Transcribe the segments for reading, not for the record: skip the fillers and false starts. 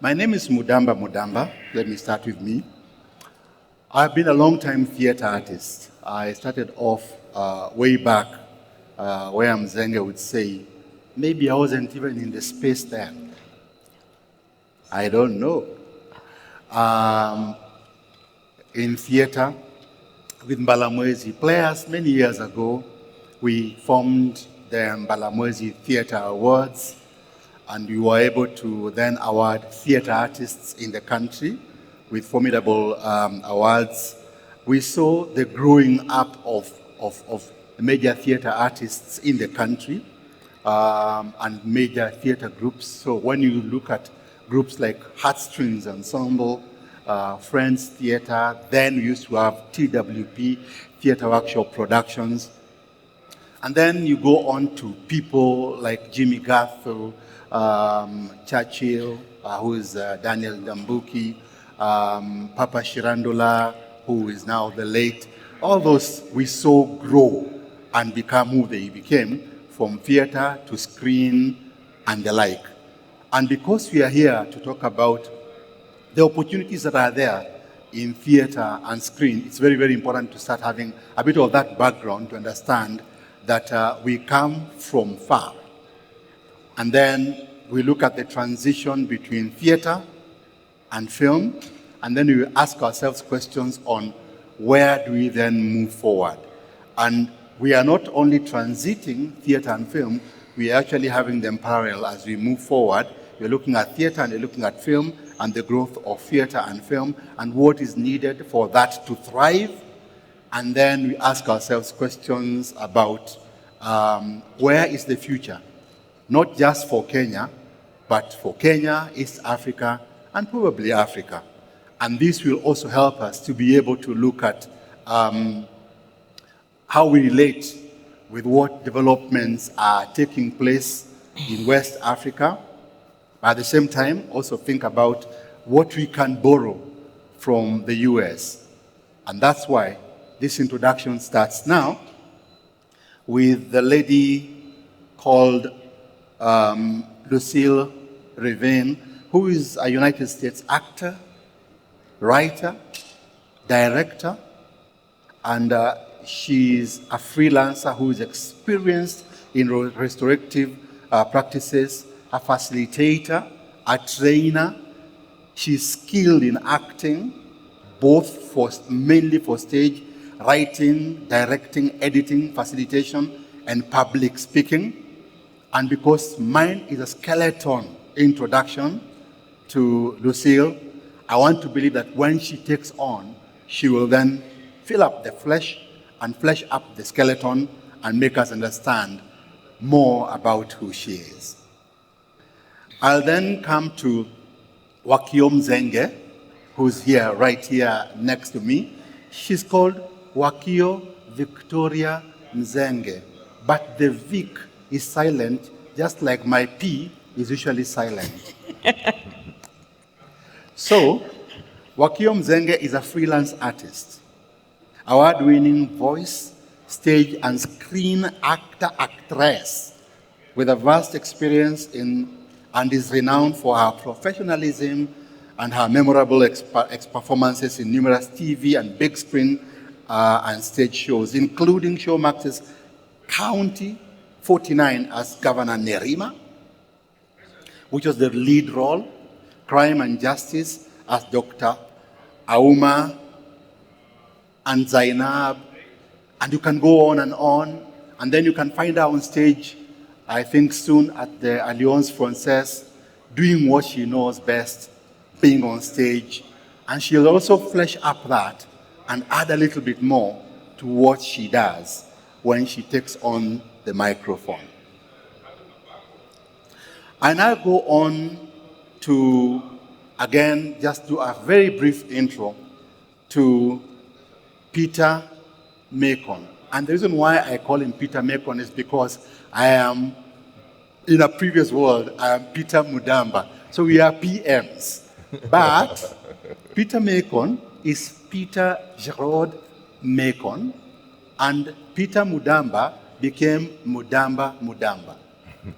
My name is Mudamba Mudamba. Let me start with me. I've been a long-time theater artist. I started off way back where Mzenge would say, maybe I wasn't even in the space then. I don't know. In theater with Mbalamwezi players many years ago, we formed the Mbalamwezi Theater Awards, and we were able to then award theater artists in the country with formidable awards. We saw the growing up of major theater artists in the country and major theater groups. So when you look at groups like Heartstrings Ensemble, Friends Theater, then we used to have TWP, Theater Workshop Productions. And then you go on to people like Jimmy Gatho, Churchill, who is Daniel Ndambuki, Papa Shirandula, who is now the late. All those we saw grow and become who they became, from theater to screen and the like. And because we are here to talk about the opportunities that are there in theater and screen, it's very, very important to start having a bit of that background to understand that we come from far. And then we look at the transition between theater and film, and then we ask ourselves questions on where do we then move forward. And we are not only transiting theater and film, we are actually having them parallel as we move forward. We're looking at theater and we're looking at film and the growth of theater and film and what is needed for that to thrive. And then we ask ourselves questions about where is the future, not just for Kenya, but for Kenya, East Africa, and probably Africa. And this will also help us to be able to look at how we relate with what developments are taking place in West Africa. At the same time, also think about what we can borrow from the US. And that's why this introduction starts now with the lady called Lucille Rivin, who is a United States actor, writer, director, and she's a freelancer who is experienced in restorative practices, a facilitator, a trainer. She's skilled in acting, mainly for stage, writing, directing, editing, facilitation, and public speaking. And because mine is a skeleton introduction to Lucille, I want to believe that when she takes on, she will then fill up the flesh and flesh up the skeleton and make us understand more about who she is. I'll then come to Wakio Mzenge, who's here, right here next to me. She's called Wakio Victoria Mzenge, but the Vic is silent, just like my P is usually silent. So, Wakio Mzenge is a freelance artist, award-winning voice, stage, and screen actress with a vast experience and is renowned for her professionalism and her memorable performances in numerous TV and big screen and stage shows, including Showmax's County 49 as Governor Nerima, which was the lead role, Crime and Justice as Dr. Auma and Zainab, and you can go on, and then you can find her on stage, I think soon at the Alliance Francaise, doing what she knows best, being on stage, and she'll also flesh up that and add a little bit more to what she does when she takes on the microphone. I now go on to, again, just do a very brief intro to Peter Macon. And the reason why I call him Peter Macon is because I am, in a previous world, I am Peter Mudamba. So we are PMs. But Peter Macon is Peter Gerard Macon, and Peter Mudamba became Mudamba Mudamba.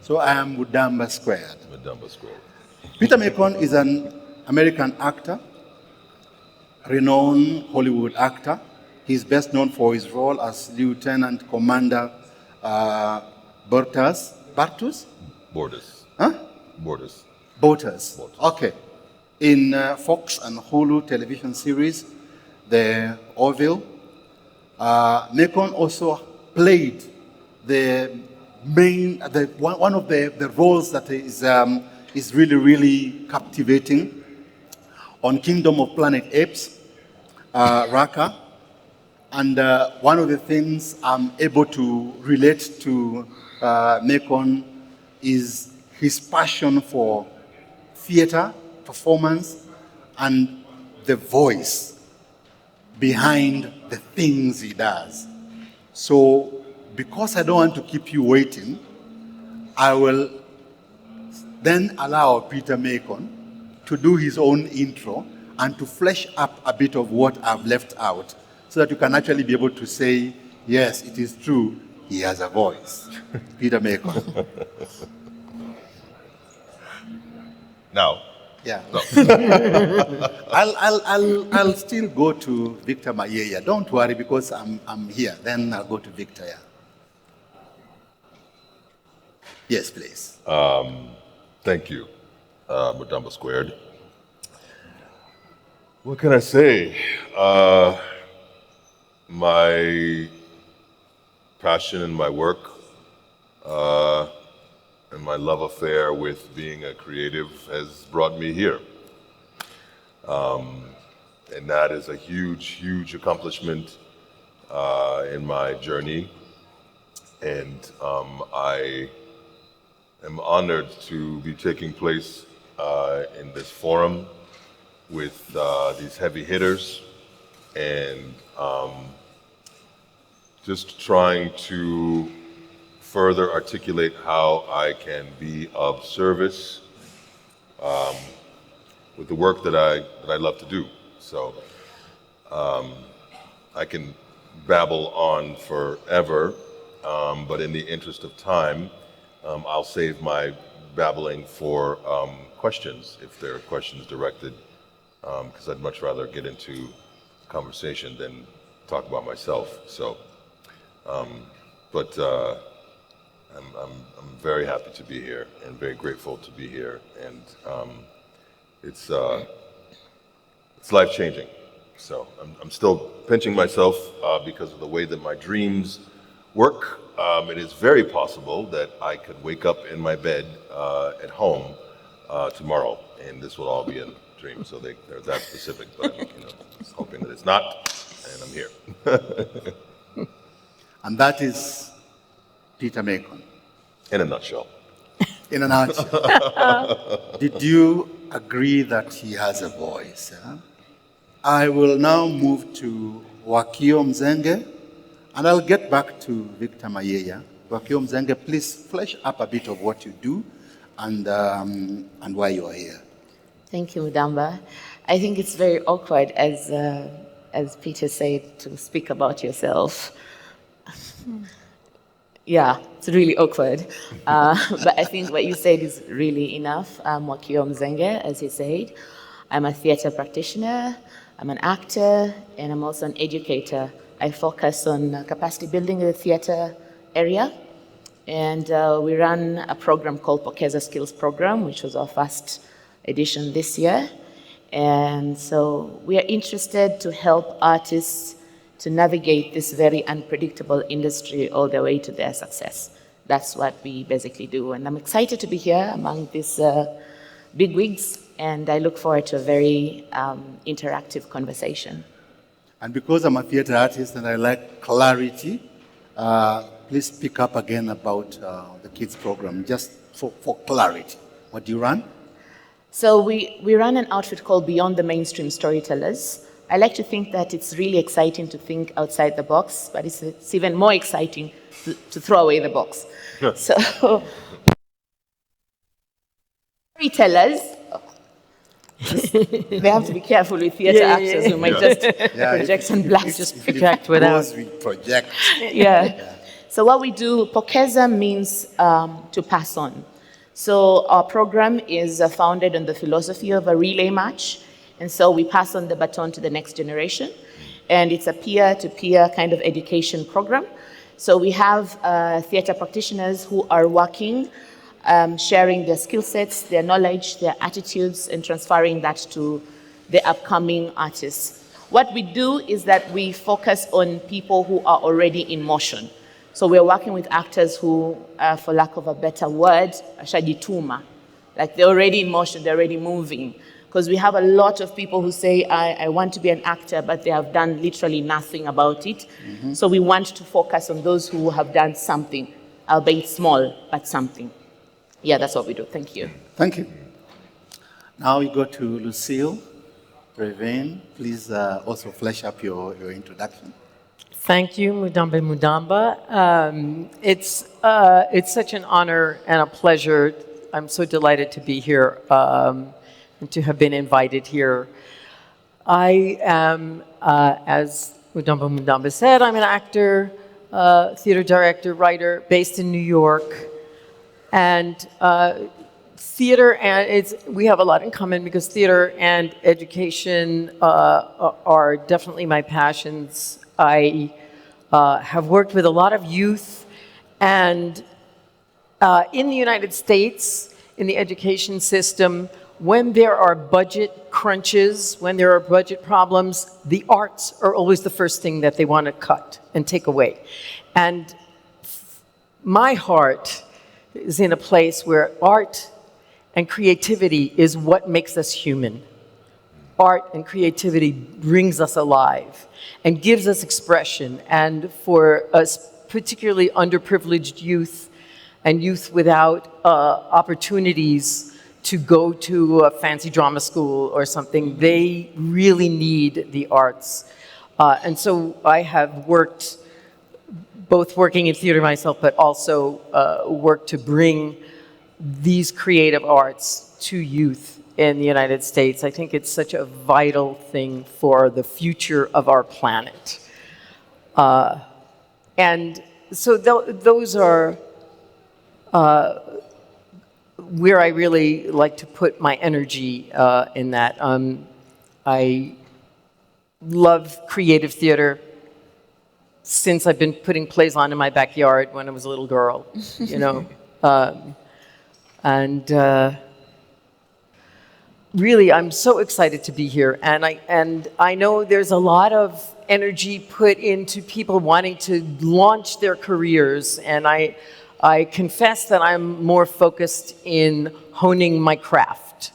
So I am Mudamba squared. Mudamba squared. Peter Macon is an American actor, renowned Hollywood actor. He's best known for his role as Lieutenant Commander Bartus? Borders. Huh? Borders. Borders. Okay. In Fox and Hulu television series, The Orville. Macon also played one of the roles that is really, really captivating on Kingdom of Planet Apes, Raka. And one of the things I'm able to relate to Macon is his passion for theater, performance, and the voice behind the things he does. So, because I don't want to keep you waiting, I will then allow Peter Macon to do his own intro and to flesh up a bit of what I've left out so that you can actually be able to say, yes, it is true, he has a voice. Peter Macon. Now. Yeah. No. I'll still go to Victor Mayeye. Don't worry, because I'm here. Then I'll go to Victor. Yeah. Yes, please. Thank you, Mudamba Squared. What can I say? My passion in my work and my love affair with being a creative has brought me here. And that is a huge, huge accomplishment in my journey. And I am honored to be taking place in this forum with these heavy hitters and just trying to further articulate how I can be of service with the work that I love to do. So I can babble on forever, but in the interest of time, I'll save my babbling for questions, if there are questions directed, because I'd much rather get into conversation than talk about myself. So, but I'm very happy to be here and very grateful to be here, and it's life-changing. So I'm still pinching myself because of the way that my dreams work. It is very possible that I could wake up in my bed at home tomorrow, and this will all be a dream. So they're that specific, but I'm just hoping that it's not, and I'm here. And that is Peter Macon. In a nutshell. In a nutshell. Did you agree that he has a voice? Huh? I will now move to Wakio Mzenge, and I'll get back to Victor Mayeye. Wakio Mzenge, please flesh up a bit of what you do and why you are here. Thank you, Mudamba. I think it's very awkward, as Peter said, to speak about yourself. Yeah, it's really awkward. But I think what you said is really enough. I'm Wakio Mzenge, as he said. I'm a theater practitioner, I'm an actor, and I'm also an educator. I focus on capacity building in the theater area. And we run a program called Pokeza Skills Program, which was our first edition this year. And so we are interested to help artists to navigate this very unpredictable industry all the way to their success. That's what we basically do. And I'm excited to be here among these bigwigs, and I look forward to a very interactive conversation. And because I'm a theater artist and I like clarity, please speak up again about the kids program, just for clarity. What do you run? So we run an outfit called Beyond the Mainstream Storytellers. I like to think that it's really exciting to think outside the box, but it's even more exciting to throw away the box. So, storytellers, they have to be careful with theater actors who might just project and blast, just project without. We project. Yeah. So what we do, Pokeza means to pass on. So our program is founded on the philosophy of a relay match. And so we pass on the baton to the next generation. And it's a peer-to-peer kind of education program. So we have theater practitioners who are working, sharing their skill sets, their knowledge, their attitudes, and transferring that to the upcoming artists. What we do is that we focus on people who are already in motion. So we're working with actors who, for lack of a better word, shajituma. Like they're already in motion, they're already moving. Because we have a lot of people who say, I want to be an actor, but they have done literally nothing about it. Mm-hmm. So we want to focus on those who have done something, albeit small, but something. Yeah, that's what we do. Thank you. Thank you. Now we go to Lucille Rivin. Please also flesh up your introduction. Thank you, Mudamba Mudamba. It's such an honor and a pleasure. I'm so delighted to be here and to have been invited here. I am, as Mudamba Mudamba said, I'm an actor, theater director, writer, based in New York. And theater and we have a lot in common because theater and education are definitely my passions. I have worked with a lot of youth, and in the United States, in the education system, when there are budget crunches, when there are budget problems, the arts are always the first thing that they want to cut and take away. And my heart is in a place where art and creativity is what makes us human. Art and creativity brings us alive and gives us expression. And for us, particularly underprivileged youth and youth without opportunities to go to a fancy drama school or something, they really need the arts. And so I have worked, both working in theater myself, but also worked to bring these creative arts to youth in the United States. I think it's such a vital thing for the future of our planet. And so those are where I really like to put my energy in that. I love creative theater since I've been putting plays on in my backyard when I was a little girl, you know. Really, I'm so excited to be here, and I know there's a lot of energy put into people wanting to launch their careers, and I confess that I'm more focused in honing my craft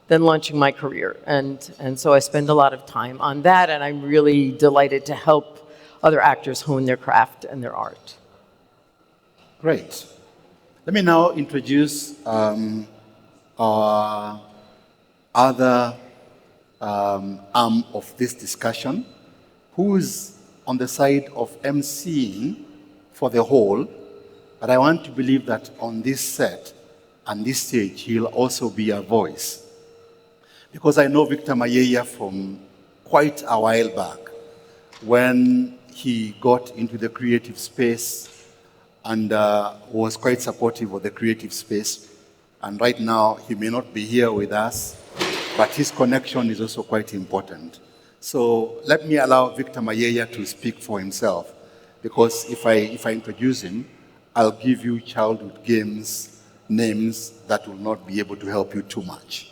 than launching my career, and so I spend a lot of time on that, and I'm really delighted to help other actors hone their craft and their art. Great. Let me now introduce our other arm of this discussion, who's on the side of emceeing for the whole, but I want to believe that on this set and this stage, he'll also be a voice. Because I know Victor Mayeye from quite a while back, when he got into the creative space and was quite supportive of the creative space. And right now, he may not be here with us, but his connection is also quite important. So let me allow Victor Mayeye to speak for himself, because if I introduce him, I'll give you childhood games names that will not be able to help you too much.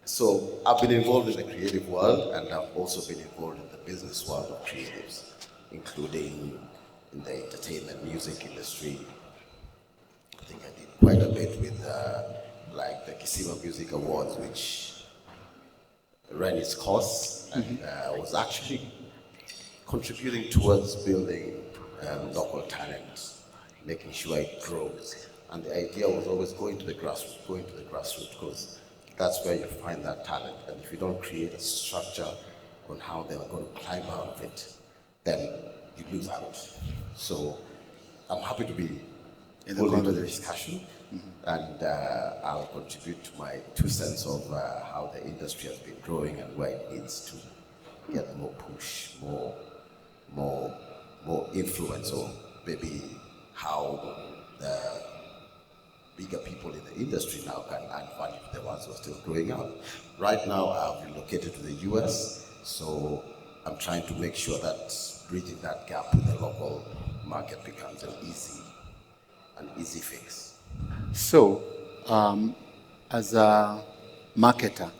So I've been involved in the creative world, and I've also been involved in the business world of creatives, including in the entertainment music industry. I think I did quite a bit with like the Kisima Music Awards, which ran its course, and was actually contributing towards building local talent, making sure it grows. And the idea was always going to the grassroots, because that's where you find that talent. And if you don't create a structure on how they're going to climb out of it, then you lose out. So I'm happy to be pulled into the discussion, and I'll contribute to my 2 cents of how the industry has been growing and where it needs to get more push, more influence, or maybe how the bigger people in the industry now can add value to the ones who are still growing up. Right now, I've relocated to the US, so I'm trying to make sure that bridging that gap with the local market becomes an easy fix. So, as a marketer,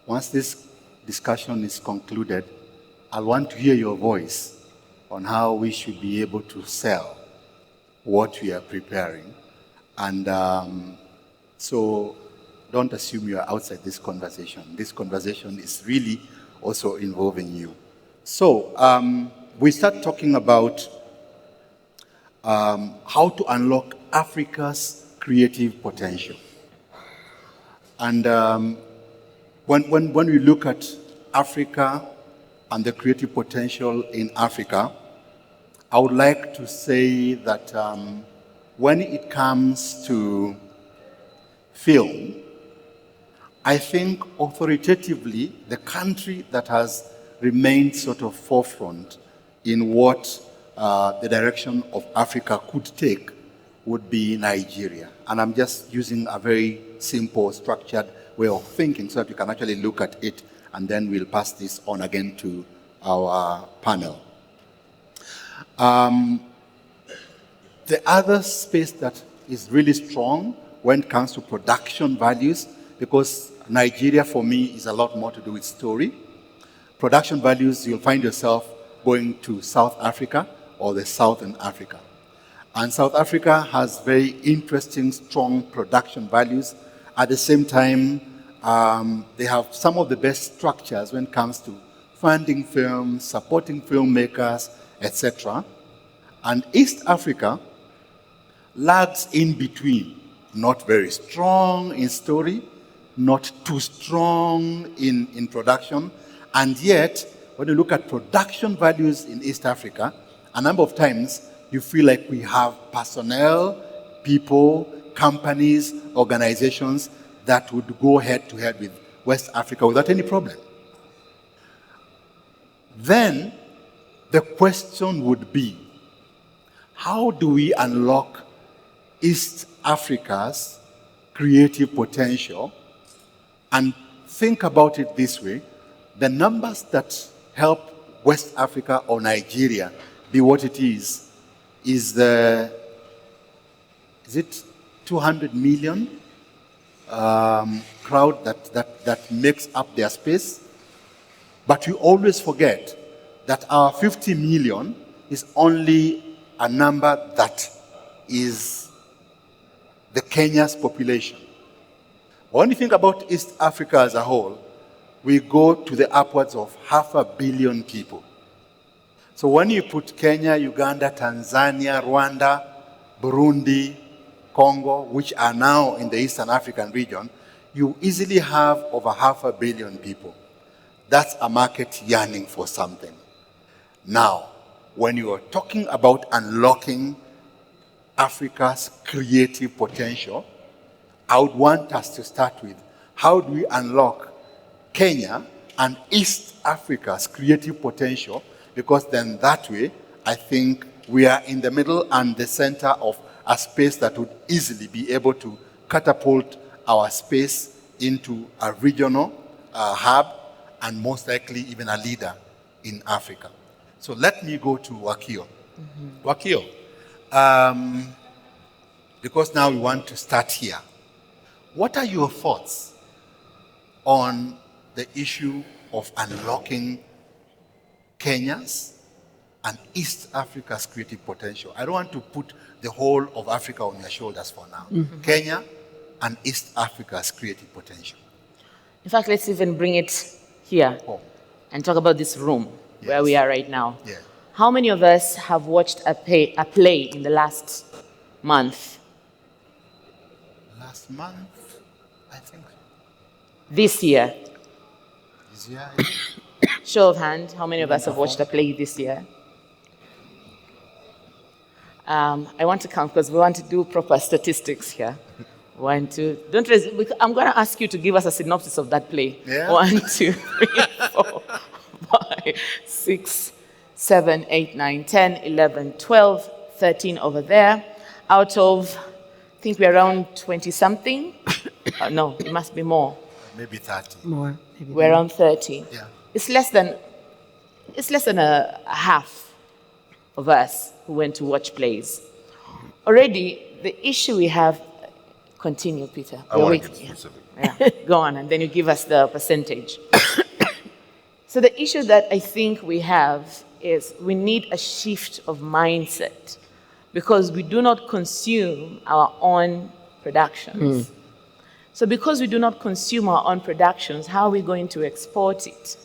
once this discussion is concluded, I want to hear your voice on how we should be able to sell what we are preparing. And so don't assume you are outside this conversation. This conversation is really also involving you. So we start talking about how to unlock Africa's creative potential. And when we look at Africa and the creative potential in Africa, I would like to say that when it comes to film, I think authoritatively the country that has remained sort of forefront in what the direction of Africa could take would be Nigeria. And I'm just using a very simple, structured way of thinking so that we can actually look at it, and then we'll pass this on again to our panel. The other space that is really strong when it comes to production values, because Nigeria for me is a lot more to do with story. Production values, you'll find yourself going to South Africa or the Southern Africa. And South Africa has very interesting, strong production values. At the same time, they have some of the best structures when it comes to funding films, supporting filmmakers, etc. And East Africa lags in between, not very strong in story, not too strong in production. And yet, when you look at production values in East Africa, a number of times you feel like we have personnel, people, companies, organizations that would go head to head with West Africa without any problem. Then the question would be, how do we unlock East Africa's creative potential? And think about it this way: the numbers that help West Africa or Nigeria be what it is it 200 million crowd that makes up their space? But we always forget that our 50 million is only a number that is the Kenya's population. When you think about East Africa as a whole, we go to the upwards of 500 million people. So when you put Kenya, Uganda, Tanzania, Rwanda, Burundi, Congo, which are now in the Eastern African region, you easily have over 500 million people. That's a market yearning for something. Now, when you are talking about unlocking Africa's creative potential, I would want us to start with, how do we unlock Kenya and East Africa's creative potential? Because then that way, I think we are in the middle and the center of a space that would easily be able to catapult our space into a regional hub, and most likely even a leader in Africa. So let me go to Wakio. Mm-hmm. Wakio, because now we want to start here. What are your thoughts on the issue of unlocking Kenya's and East Africa's creative potential? I don't want to put the whole of Africa on your shoulders for now. Mm-hmm. Kenya and East Africa's creative potential. In fact, let's even bring it here and talk about this room where we are right now. Yeah. How many of us have watched a play in the last month? Last month, I think. This year? This year? Show of hand, how many of us have watched a play this year? I want to count because we want to do proper statistics here. 1, 2, don't raise. I'm going to ask you to give us a synopsis of that play. Yeah. 1, 2, 3, 4, 5, 6, 7, 8, 9, 10, 11, 12, 13 over there. Out of, I think we're around 20-something. No, it must be more. Maybe 30. More. Maybe We're around 30. Yeah. It's less than a half of us who went to watch plays. Already, the issue we have, continue, Peter. I We're want to waiting. get specific. Yeah, go on, and then you give us the percentage. So the issue that I think we have is we need a shift of mindset because we do not consume our own productions. So because we do not consume our own productions, how are we going to export it?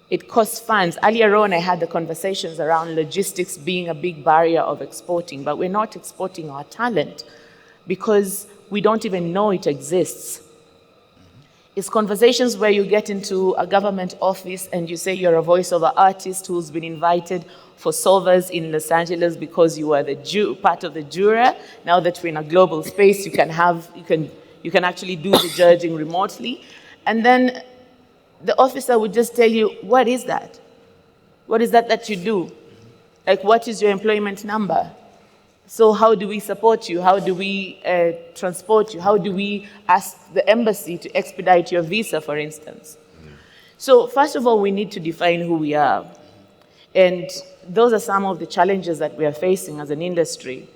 It costs funds. Earlier on, I had the conversations around logistics being a big barrier of exporting, but we're not exporting our talent because we don't even know it exists. It's conversations where you get into a government office and you say you're a voiceover artist who's been invited for solvers in Los Angeles because you were the part of the juror. Now that we're in a global space, you can actually do the judging remotely. And then the officer would just tell you, what is that? What is that you do? Like, what is your employment number? So how do we support you? How do we transport you? How do we ask the embassy to expedite your visa, for instance? So first of all, we need to define who we are. And those are some of the challenges that we are facing as an industry.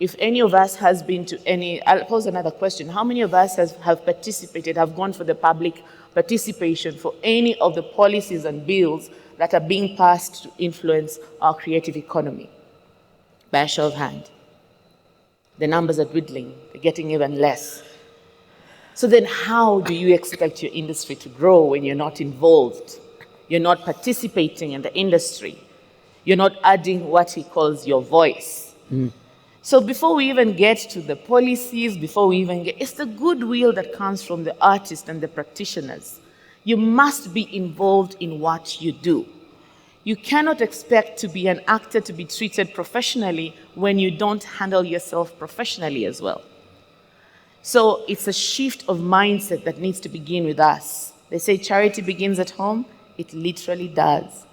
If any of us has been to any, I'll pose another question. How many of us have participated, have gone for the public participation for any of the policies and bills that are being passed to influence our creative economy? By a show of hand. The numbers are dwindling, they're getting even less. So then how do you expect your industry to grow when you're not involved? You're not participating in the industry. You're not adding what he calls your voice. So before we even get to the policies, it's the goodwill that comes from the artists and the practitioners. You must be involved in what you do. You cannot expect to be an actor to be treated professionally when you don't handle yourself professionally as well. So it's a shift of mindset that needs to begin with us. They say charity begins at home. It literally does.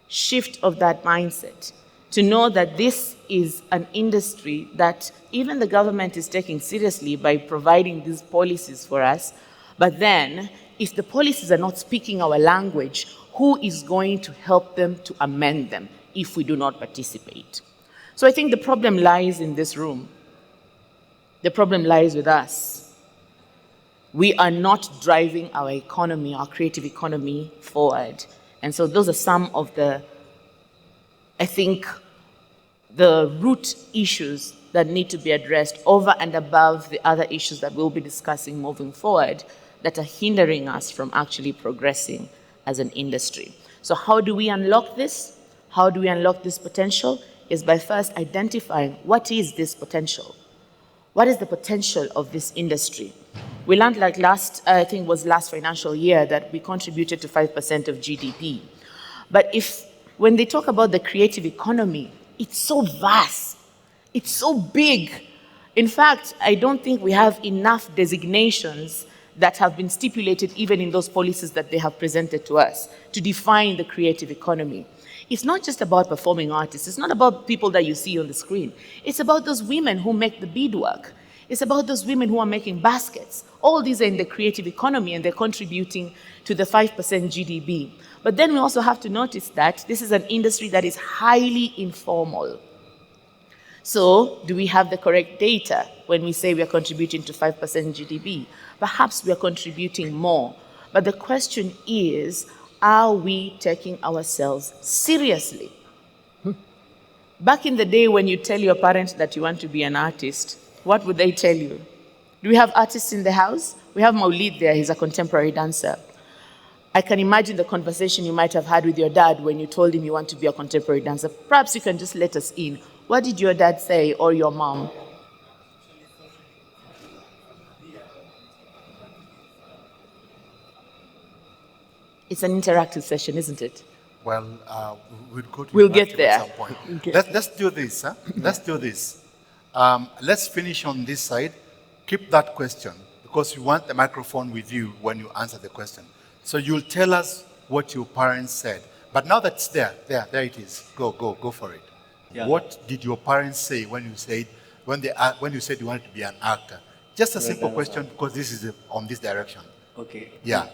Shift of that mindset to know that this is an industry that even the government is taking seriously by providing these policies for us. But then, if the policies are not speaking our language, who is going to help them to amend them if we do not participate? So I think the problem lies in this room. The problem lies with us. We are not driving our economy, our creative economy forward. And so those are some of the, I think, the root issues that need to be addressed over and above the other issues that we'll be discussing moving forward that are hindering us from actually progressing as an industry. So how do we unlock this? How do we unlock this potential? Is by first identifying what is this potential? What is the potential of this industry? We learned like last financial year that we contributed to 5% of GDP. But when they talk about the creative economy, it's so vast, it's so big. In fact, I don't think we have enough designations that have been stipulated even in those policies that they have presented to us to define the creative economy. It's not just about performing artists. It's not about people that you see on the screen. It's about those women who make the beadwork. It's about those women who are making baskets. All these are in the creative economy and they're contributing to the 5% GDP. But then we also have to notice that this is an industry that is highly informal. So do we have the correct data when we say we are contributing to 5% GDP? Perhaps we are contributing more. But the question is, are we taking ourselves seriously? Back in the day when you tell your parents that you want to be an artist, what would they tell you? Do we have artists in the house? We have Maulid there, he's a contemporary dancer. I can imagine the conversation you might have had with your dad when you told him you want to be a contemporary dancer. Perhaps you can just let us in. What did your dad say, or your mom? It's an interactive session, isn't it? Well, we'll get there. At some point. Okay. Let's do this. Huh? Let's do this. Let's finish on this side. Keep that question because we want the microphone with you when you answer the question. So you'll tell us what your parents said. But now that it's there it is. Go for it. Yeah. What did your parents say when you said you wanted to be an actor? Just a simple question, because this is on this direction. Okay. Yeah.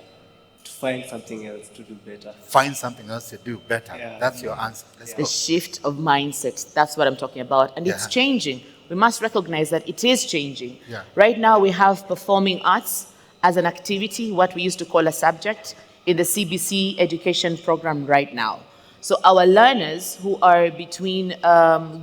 To find something else to do better. Find something else to do better. Yeah. That's your answer. Let's The go. shift of mindset, that's what I'm talking about. And it's Yeah. changing. We must recognize that it is changing. Yeah. Right now, we have performing arts as an activity, what we used to call a subject, in the CBC education program right now. So our learners who are between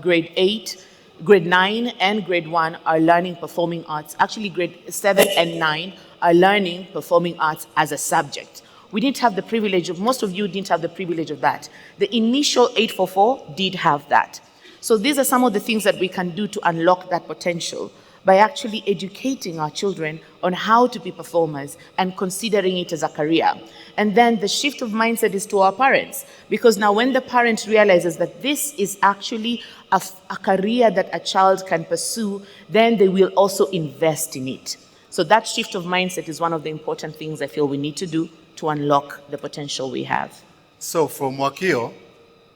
grade 8, grade 9 and grade 1 are learning performing arts. Actually, grade 7 and 9 are learning performing arts as a subject. We didn't have the privilege of, most of you didn't have the privilege of that. The initial 844 did have that. So these are some of the things that we can do to unlock that potential by actually educating our children on how to be performers and considering it as a career. And then the shift of mindset is to our parents, because now when the parent realizes that this is actually a career that a child can pursue, then they will also invest in it. So that shift of mindset is one of the important things I feel we need to do to unlock the potential we have. So from Wakio,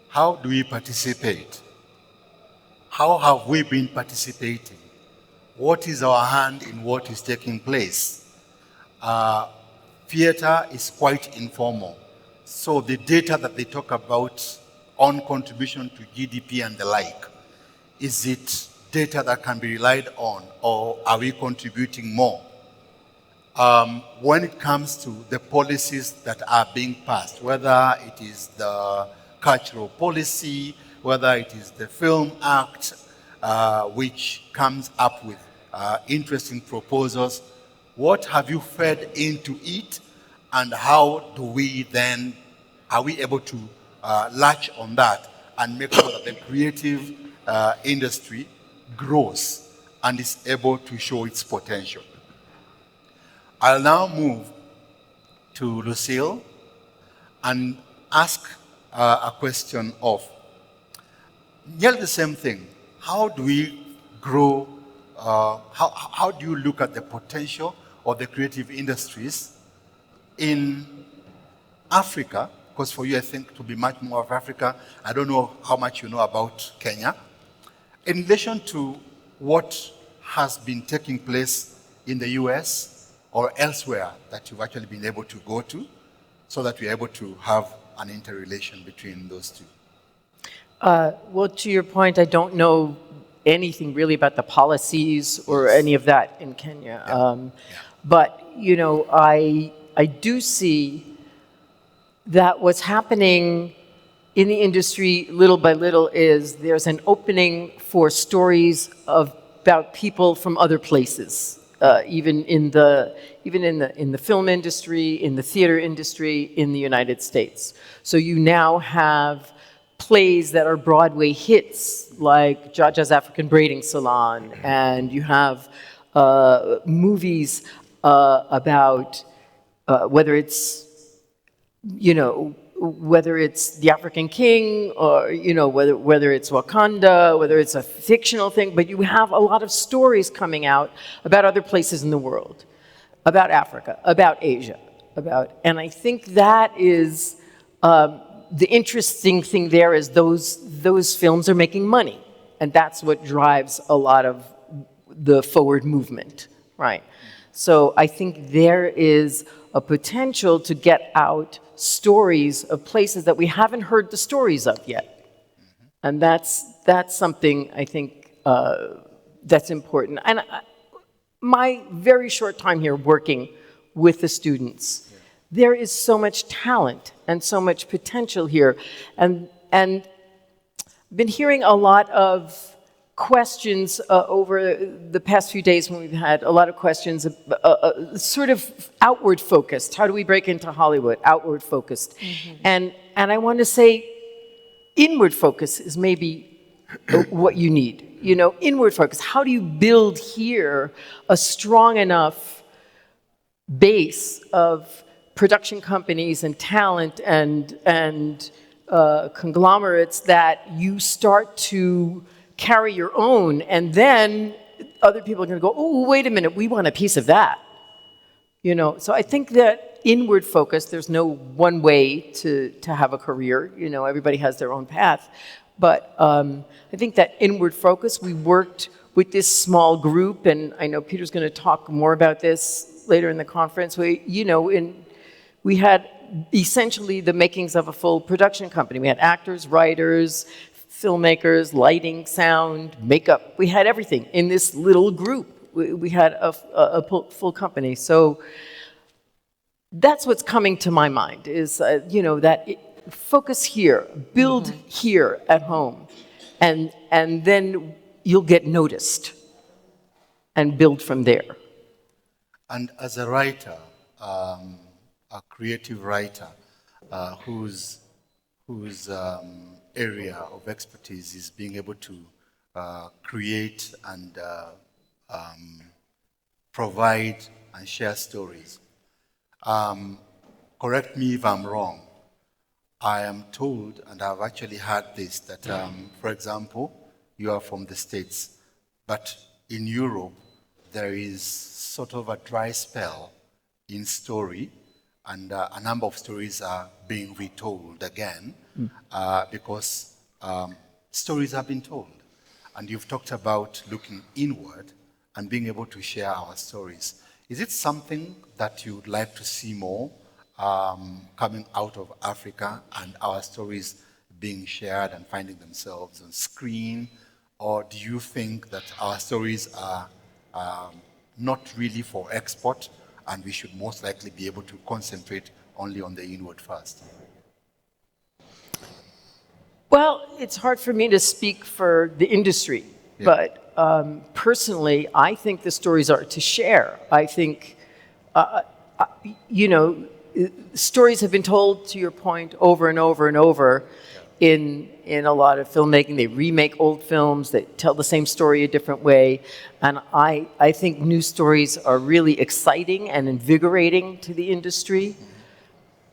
how do we participate? How have we been participating? What is our hand in what is taking place? Theater is quite informal. So the data that they talk about on contribution to GDP and the like, is it data that can be relied on, or are we contributing more? When it comes to the policies that are being passed, whether it is the cultural policy, whether it is the Film Act, which comes up with interesting proposals, what have you fed into it, and how do we then, are we able to latch on that and make sure that the creative industry grows and is able to show its potential? I'll now move to Lucille and ask a question of nearly the same thing. How do we grow, how do you look at the potential of the creative industries in Africa? Because for you, I think to be much more of Africa, I don't know how much you know about Kenya. In relation to what has been taking place in the US, or elsewhere that you've actually been able to go to, so that we're able to have an interrelation between those two? Well, to your point, I don't know anything really about the policies or any of that in Kenya. But, you know, I do see that what's happening in the industry little by little is there's an opening for stories about people from other places. Even in the film industry, in the theater industry, in the United States. So you now have plays that are Broadway hits, like Jaja's African Braiding Salon, and you have movies about whether it's, you know, whether it's the African King, or, you know, whether it's Wakanda, whether it's a fictional thing, but you have a lot of stories coming out about other places in the world, about Africa, about Asia, and I think that is, the interesting thing there is those films are making money, and that's what drives a lot of the forward movement, right? So I think there is a potential to get out stories of places that we haven't heard the stories of yet. And that's something I think that's important. And my very short time here working with the students, there is so much talent and so much potential here. And I've been hearing a lot of questions over the past few days when we've had a lot of questions, sort of outward focused. How do we break into Hollywood? Outward focused. And I want to say inward focus is maybe what you need. You know, inward focus. How do you build here a strong enough base of production companies and talent and conglomerates that you start to carry your own, and then other people are going to go, oh, wait a minute, we want a piece of that. You know, so I think that inward focus. There's no one way to have a career. You know, everybody has their own path. But I think that inward focus, we worked with this small group, and I know Peter's going to talk more about this later in the conference. We had essentially the makings of a full production company. We had actors, writers, filmmakers, lighting, sound, makeup. We had everything in this little group. We had a full company. So that's what's coming to my mind is, focus here, build here at home, and then you'll get noticed and build from there. And as a writer, a creative writer whose area of expertise is being able to create and provide and share stories. Correct me if I'm wrong. I am told, and I've actually heard this, that, for example, you are from the States, but in Europe, there is sort of a dry spell in story, and a number of stories are being retold again because stories have been told. And you've talked about looking inward and being able to share our stories. Is it something that you would like to see more coming out of Africa and our stories being shared and finding themselves on screen? Or do you think that our stories are not really for export and we should most likely be able to concentrate only on the inward first? Well, it's hard for me to speak for the industry, but personally, I think the stories are to share. I think, stories have been told, to your point, over and over and over in a lot of filmmaking. They remake old films, they tell the same story a different way, and I think new stories are really exciting and invigorating to the industry.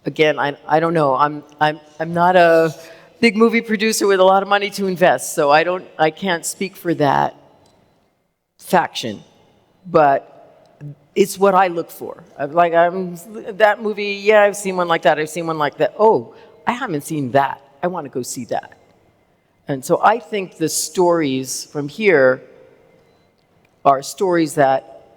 Again, I don't know. I'm not a big movie producer with a lot of money to invest, so I can't speak for that faction, but it's what I look for. That movie, yeah, I've seen one like that, I've seen one like that. Oh, I haven't seen that. I want to go see that. And so I think the stories from here are stories that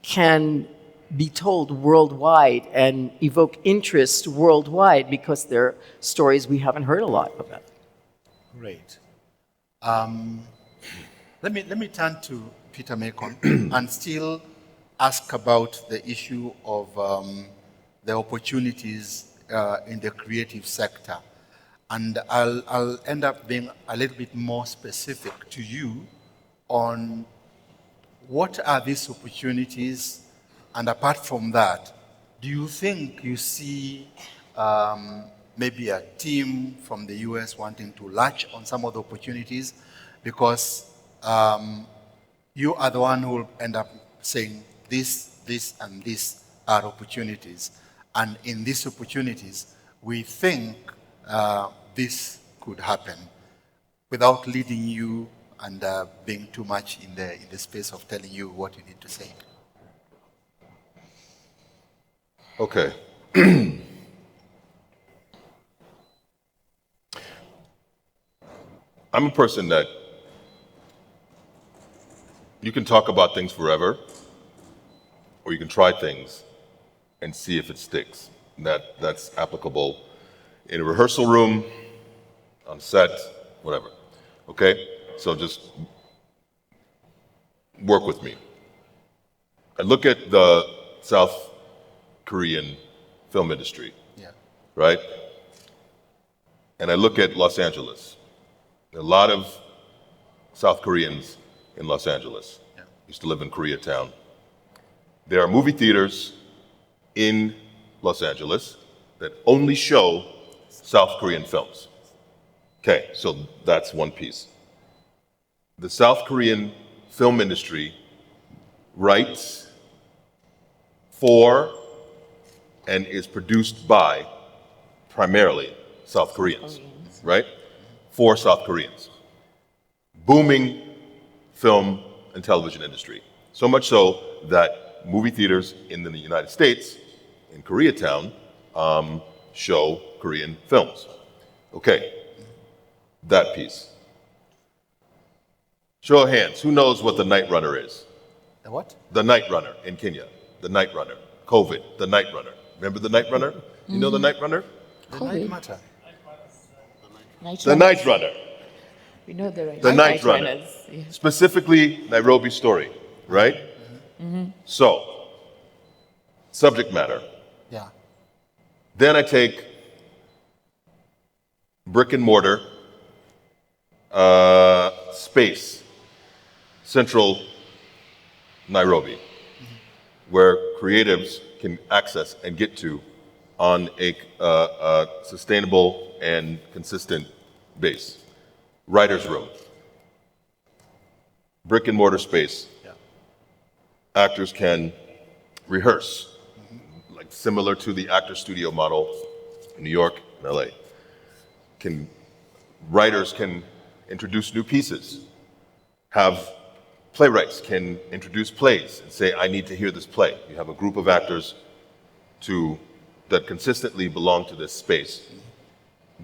can be told worldwide and evoke interest worldwide because they're stories we haven't heard a lot about. Great. Let me turn to Peter Macon and still ask about the issue of the opportunities in the creative sector. And I'll end up being a little bit more specific to you on what are these opportunities, and apart from that, do you think you see maybe a team from the US wanting to latch on some of the opportunities? Because you are the one who will end up saying this, and this are opportunities. And in these opportunities, we think this could happen, without leading you and being too much in the space of telling you what you need to say. Okay. I'm a person that you can talk about things forever, or you can try things and see if it sticks. That's applicable in a rehearsal room, on set, whatever. Okay? So just work with me. I look at the South Korean film industry, right? And I look at Los Angeles. There are a lot of South Koreans in Los Angeles. Used to live in Koreatown. There are movie theaters in Los Angeles that only show South Korean films. Okay, so that's one piece. The South Korean film industry writes for and is produced by primarily South Koreans, right? For South Koreans. Booming film and television industry. So much so that movie theaters in the United States in Koreatown show Korean films. Okay, that piece. Show of hands, who knows what the Night Runner is? The what? The Night Runner in Kenya, the Night Runner. COVID, the Night Runner. Remember the Night Runner? You know the Night Runner? The night matter. The Night Runner. We know The Night Runner. runners. Yeah. Specifically, Nairobi story, right? So, subject matter. Yeah. Then I take brick and mortar, space, central Nairobi, where creatives can access and get to on a sustainable and consistent base. Writer's room, brick and mortar space. Yeah. Actors can rehearse, like similar to the actor studio model in New York and LA. Writers can introduce new pieces, have playwrights can introduce plays and say, I need to hear this play. You have a group of actors that consistently belong to this space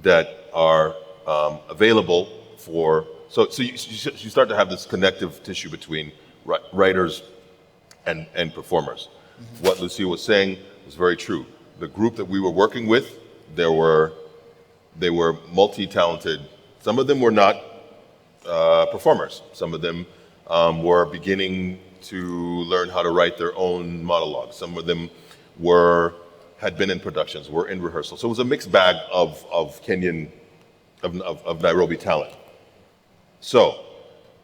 that are available for, so you start to have this connective tissue between writers and performers. What Lucille was saying was very true. The group that we were working with, they were multi-talented. Some of them were not performers. Some of them were beginning to learn how to write their own monologues. Some of them had been in productions, were in rehearsal. So it was a mixed bag of Kenyan, of Nairobi talent. So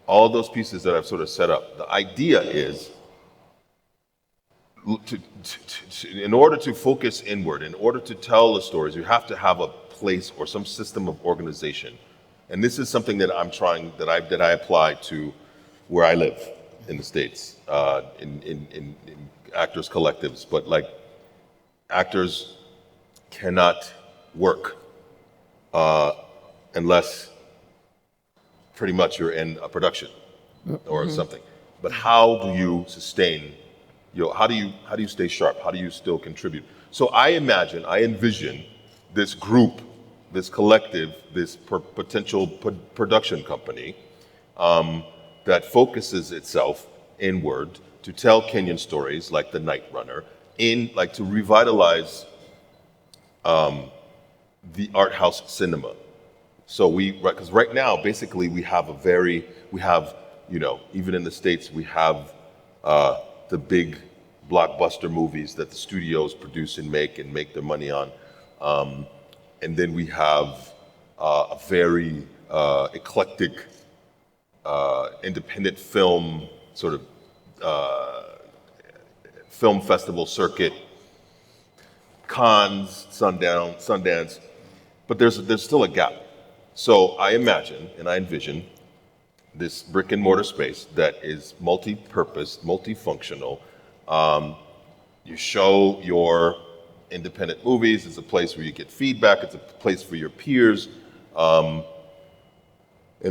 all those pieces that I've sort of set up, the idea is in order to focus inward, in order to tell the stories, you have to have a place or some system of organization. And this is something that I'm trying, that I apply to where I live in the States, in actors collectives. But like, actors cannot work unless pretty much you're in a production or something. But how do you sustain, how do you stay sharp? How do you still contribute? So I envision this group, this collective, this potential production company that focuses itself inward to tell Kenyan stories like The Night Runner, to revitalize the art house cinema. So because right now, basically, we have, even in the States, we have the big blockbuster movies that the studios produce and make their money on. And then we have a very eclectic independent film sort of film festival circuit, Cannes, Sundance, but there's still a gap. So I imagine and I envision this brick and mortar space that is multi-purpose, multifunctional. You show your independent movies. It's a place where you get feedback. It's a place for your peers. An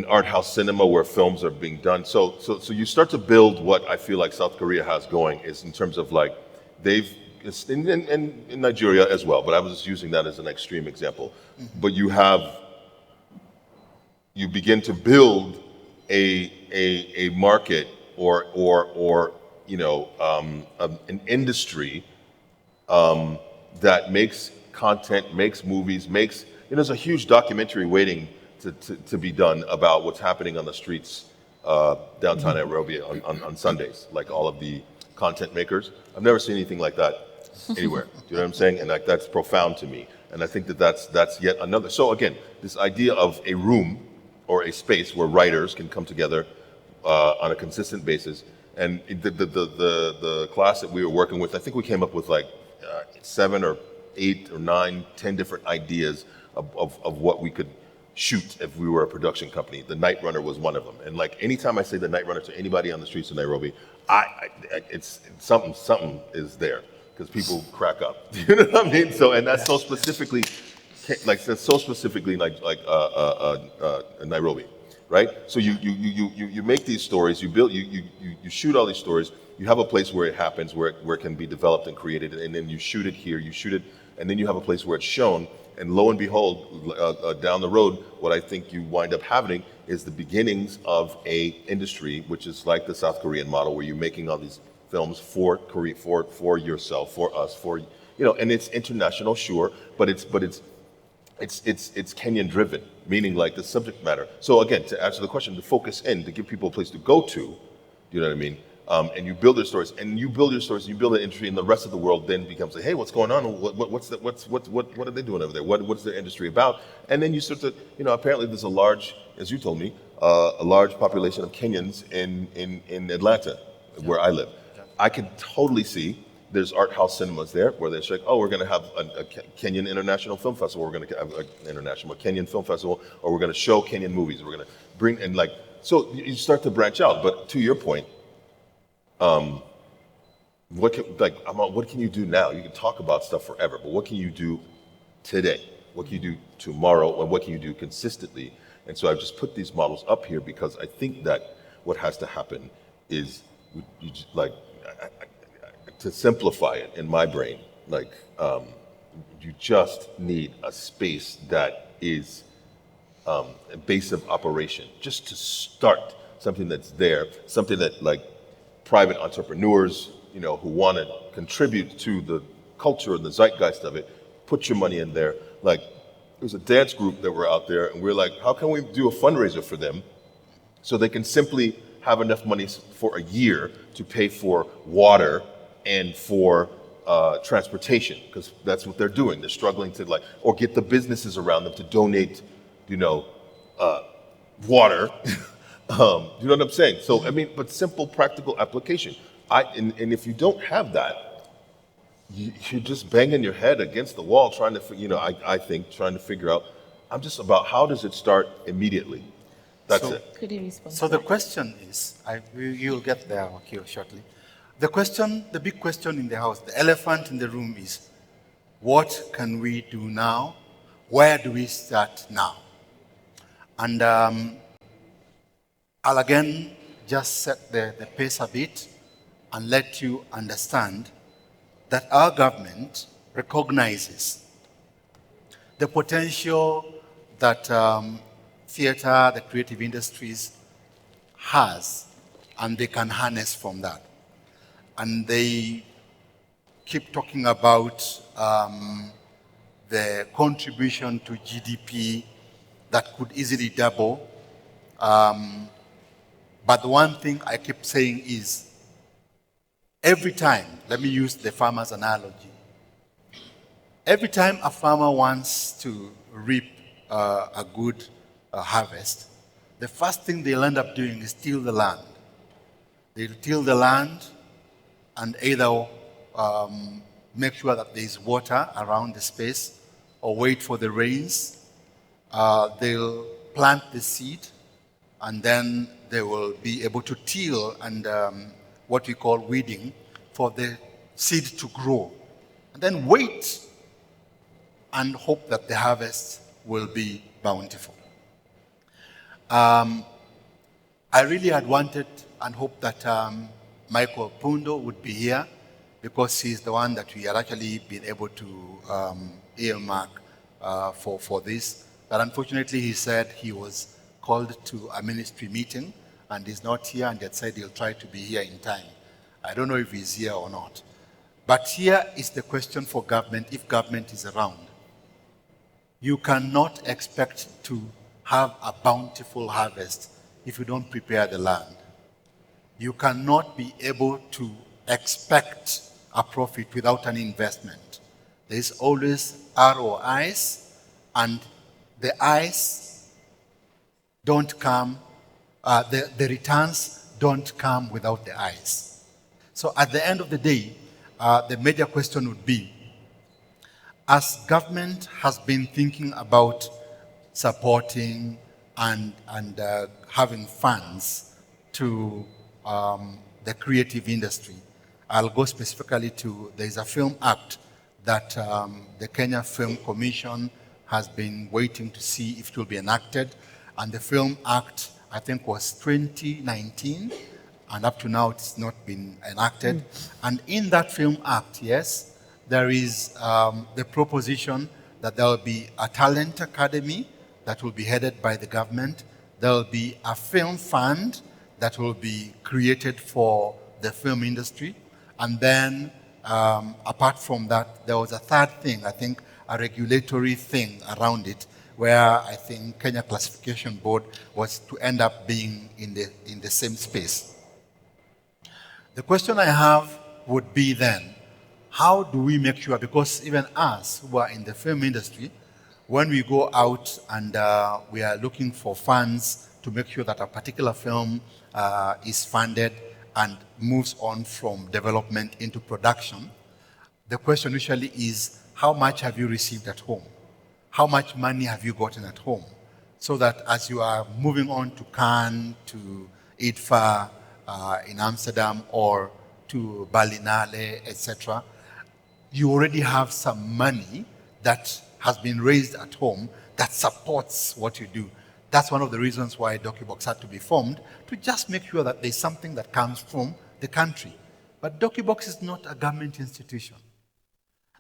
art house cinema where films are being done. So you start to build what I feel like South Korea has going is in terms of like it's in Nigeria as well, but I was just using that as an extreme example. But you begin to build a market or an industry that makes content, makes movies, there's a huge documentary waiting to be done about what's happening on the streets downtown Nairobi on Sundays, like all of the content makers. I've never seen anything like that anywhere. Do you know what I'm saying? And like that's profound to me. And I think that's yet another. So again, this idea of a room or a space where writers can come together on a consistent basis. And the class that we were working with, I think we came up with like 7 or 8 or 9, 10 different ideas of what we could shoot if we were a production company. The Night Runner was one of them. And like anytime I say the Night Runner to anybody on the streets of Nairobi, it's something is there because people crack up. You know what I mean? So and that's so specifically like Nairobi, right? So you make these stories, you shoot all these stories, you have a place where it happens, where it can be developed and created, and then you shoot it here, you shoot it, and then you have a place where it's shown, and lo and behold, down the road, what I think you wind up having is the beginnings of a industry, which is like the South Korean model, where you're making all these films for Korea, for yourself, for us, for, you know, and it's international, sure, but it's Kenyan driven, meaning like the subject matter. So again, to answer the question, to focus in, to give people a place to go to, you know what I mean? And you build their stories, and you build your stories, and you build an industry, and the rest of the world then becomes like, hey, what's going on? What are they doing over there? What's their industry about? And then you start to, you know, apparently there's a large, as you told me, a large population of Kenyans in Atlanta, where I live. I can totally see there's art house cinemas there where they're like, oh, we're going to have a Kenyan International Film Festival, we're going to have a Kenyan Film Festival, or we're going to show Kenyan movies, we're going to bring, and like, so you start to branch out. But to your point, what can you do now? You can talk about stuff forever, but what can you do today? What can you do tomorrow? And what can you do consistently? And so I've just put these models up here because I think that what has to happen is, you just, like, to simplify it in my brain, like, you just need a space that is a base of operation, just to start something that's there, something that, like, private entrepreneurs, you know, who want to contribute to the culture and the zeitgeist of it, put your money in there. Like, there was a dance group that were out there, and we're like, how can we do a fundraiser for them so they can simply have enough money for a year to pay for water and for transportation, because that's what they're doing. They're struggling to, like, or get the businesses around them to donate, you know, water. You know what I'm saying? So, I mean, but simple, practical application. And if you don't have that, you're just banging your head against the wall trying to, you know, I think, trying to figure out, I'm just about how does it start immediately? That's it. Could you respond? So the question is, you'll get there, Wakio, shortly. The big question in the house, the elephant in the room is, what can we do now? Where do we start now? And I'll again just set the pace a bit and let you understand that our government recognizes the potential that theater, the creative industries has, and they can harness from that. And they keep talking about the contribution to GDP that could easily double. But the one thing I keep saying is, every time, let me use the farmer's analogy, every time a farmer wants to reap a good harvest, the first thing they'll end up doing is till the land. They'll till the land and either make sure that there's water around the space or wait for the rains. They'll plant the seed, and then they will be able to till and what we call weeding for the seed to grow. And then wait and hope that the harvest will be bountiful. I really had wanted and hoped that Michael Pundo would be here, because he's the one that we had actually been able to earmark for this. But unfortunately, he said he was called to a ministry meeting and is not here, and had said he'll try to be here in time. I don't know if he's here or not. But here is the question for government, if government is around. You cannot expect to have a bountiful harvest if you don't prepare the land. You cannot be able to expect a profit without an investment. There is always ROIs, and the I's don't come, the returns don't come without the I's. So at the end of the day, the major question would be, as government has been thinking about supporting and having funds to the creative industry, I'll go specifically to, there's a film act that the Kenya Film Commission has been waiting to see if it will be enacted. And the film act I think was 2019, and up to now it's not been enacted. And in that film act, yes, there is the proposition that there will be a talent academy that will be headed by the government. There will be a film fund that will be created for the film industry. And then, apart from that, there was a third thing, I think, a regulatory thing around it, where I think Kenya Classification Board was to end up being in the same space. The question I have would be then, how do we make sure, because even us who are in the film industry, when we go out and we are looking for funds to make sure that a particular film is funded and moves on from development into production, the question usually is, how much have you received at home? How much money have you gotten at home? So that as you are moving on to Cannes, to IDFA in Amsterdam, or to Berlinale, etc., you already have some money that has been raised at home that supports what you do. That's one of the reasons why DocuBox had to be formed, to just make sure that there's something that comes from the country. But DocuBox is not a government institution.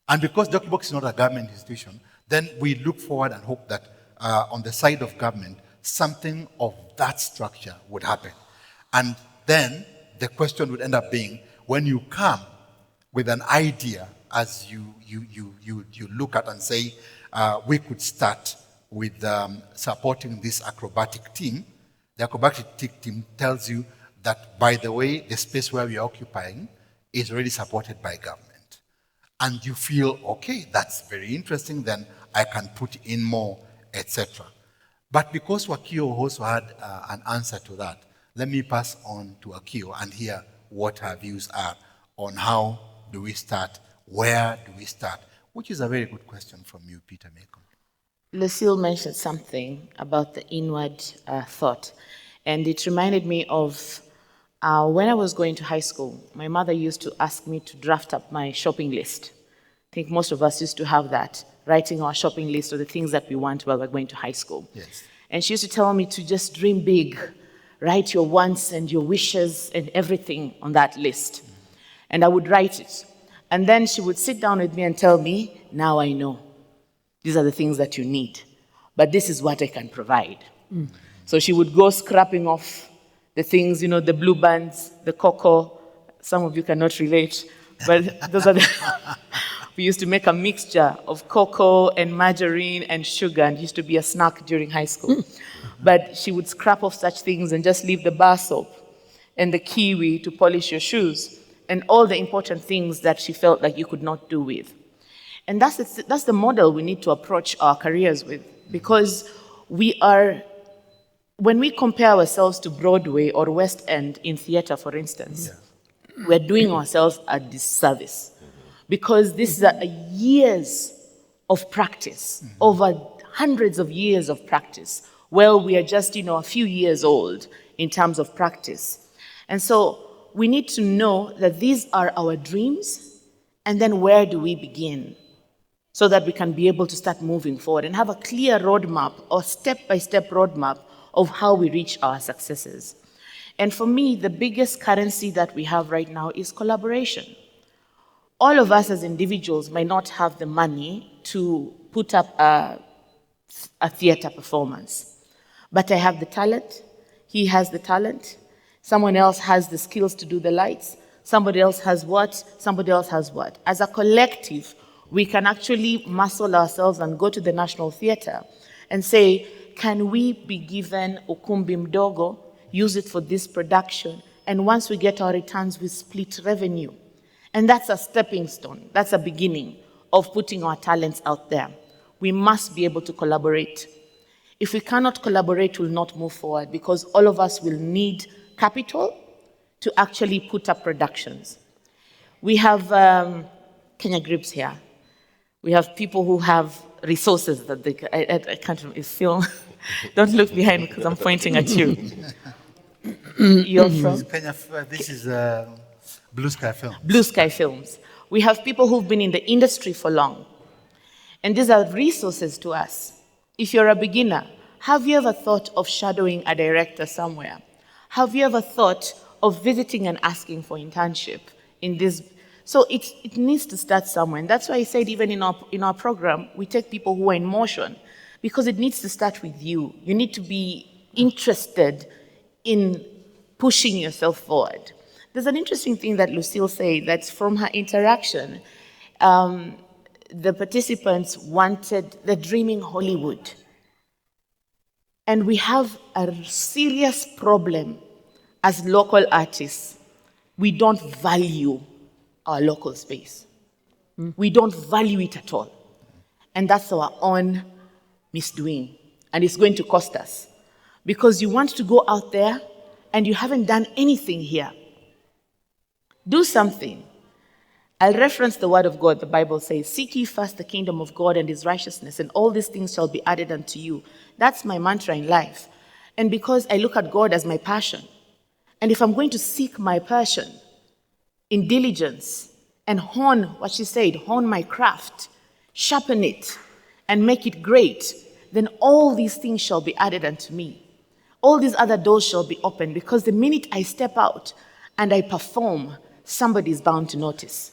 And because DocuBox is not a government institution, then we look forward and hope that on the side of government, something of that structure would happen. And then the question would end up being, when you come with an idea, as you look at and say, we could start with supporting this acrobatic team. The acrobatic team tells you that, by the way, the space where we are occupying is already supported by government. And you feel, okay, that's very interesting, then I can put in more, etc. But because Wakio also had an answer to that, let me pass on to Wakio and hear what her views are on how do we start, where do we start, which is a very good question from you, Peter Macon. Lucille mentioned something about the inward thought, and it reminded me of when I was going to high school. My mother used to ask me to draft up my shopping list. I think most of us used to have that, writing our shopping list of the things that we want while we're going to high school. Yes. And she used to tell me to just dream big, write your wants and your wishes and everything on that list. And I would write it. And then she would sit down with me and tell me, now I know. These are the things that you need. But this is what I can provide. So she would go scrapping off the things, you know, the blue bands, the cocoa. Some of you cannot relate, but those are the... We used to make a mixture of cocoa and margarine and sugar, and it used to be a snack during high school. But she would scrap off such things and just leave the bar soap and the kiwi to polish your shoes and all the important things that she felt like you could not do with. And that's the model we need to approach our careers with, because when we compare ourselves to Broadway or West End in theater, for instance, we're doing ourselves a disservice. Because these are years of practice, over hundreds of years of practice, where we are just, a few years old in terms of practice. And so we need to know that these are our dreams, and then where do we begin? So that we can be able to start moving forward and have a clear roadmap or step-by-step roadmap of how we reach our successes. And for me, the biggest currency that we have right now is collaboration. All of us as individuals might not have the money to put up a theater performance. But I have the talent, he has the talent, someone else has the skills to do the lights, somebody else has what, somebody else has what. As a collective, we can actually muscle ourselves and go to the National Theatre and say, can we be given ukumbi mdogo, use it for this production, and once we get our returns, we split revenue. And that's a stepping stone. That's a beginning of putting our talents out there. We must be able to collaborate. If we cannot collaborate, we'll not move forward, because all of us will need capital to actually put up productions. We have Kenya Grips here. We have people who have resources that they, I can't feel, don't look behind me because I'm pointing at you. You're from? Kenya, this is Blue Sky Films. Blue Sky Films. We have people who've been in the industry for long. And these are resources to us. If you're a beginner, Have you ever thought of shadowing a director somewhere? Have you ever thought of visiting and asking for internship in this? So it needs to start somewhere. And that's why I said even in our program, we take people who are in motion, because it needs to start with you. You need to be interested in pushing yourself forward. There's an interesting thing that Lucille said, that's from her interaction. The participants they're dreaming Hollywood. And we have a serious problem as local artists. We don't value our local space. We don't value it at all. And that's our own misdoing. And it's going to cost us. Because you want to go out there and you haven't done anything here. Do something. I'll reference the word of God. The Bible says, "Seek ye first the kingdom of God and his righteousness, and all these things shall be added unto you." That's my mantra in life. And because I look at God as my passion, and if I'm going to seek my passion in diligence and hone what she said, hone my craft, sharpen it, and make it great, then all these things shall be added unto me. All these other doors shall be opened, because the minute I step out and I perform, somebody's bound to notice.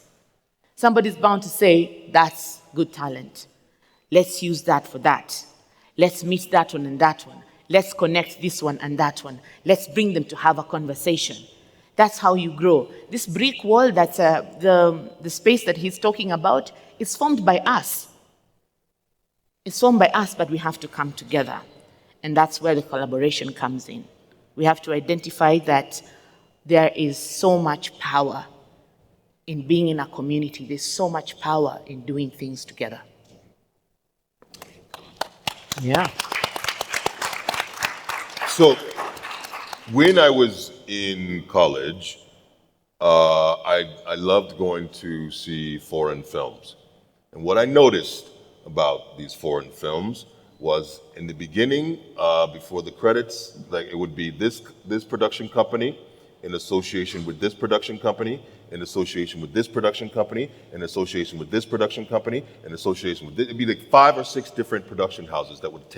Somebody's bound to say, "That's good talent. Let's use that for that. Let's meet that one and that one. Let's connect this one and that one. Let's bring them to have a conversation." That's how you grow. This brick wall, that's the space that he's talking about, is formed by us. It's formed by us, but we have to come together. And that's where the collaboration comes in. We have to identify that there is so much power in being in a community. There's so much power in doing things together. Yeah. So, when I was in college, I loved going to see foreign films. And what I noticed about these foreign films was, in the beginning, before the credits, like it would be this production company in association with this production company, in association with this production company, in association with this production company, in association with this. It'd be like 5 or 6 different production houses that would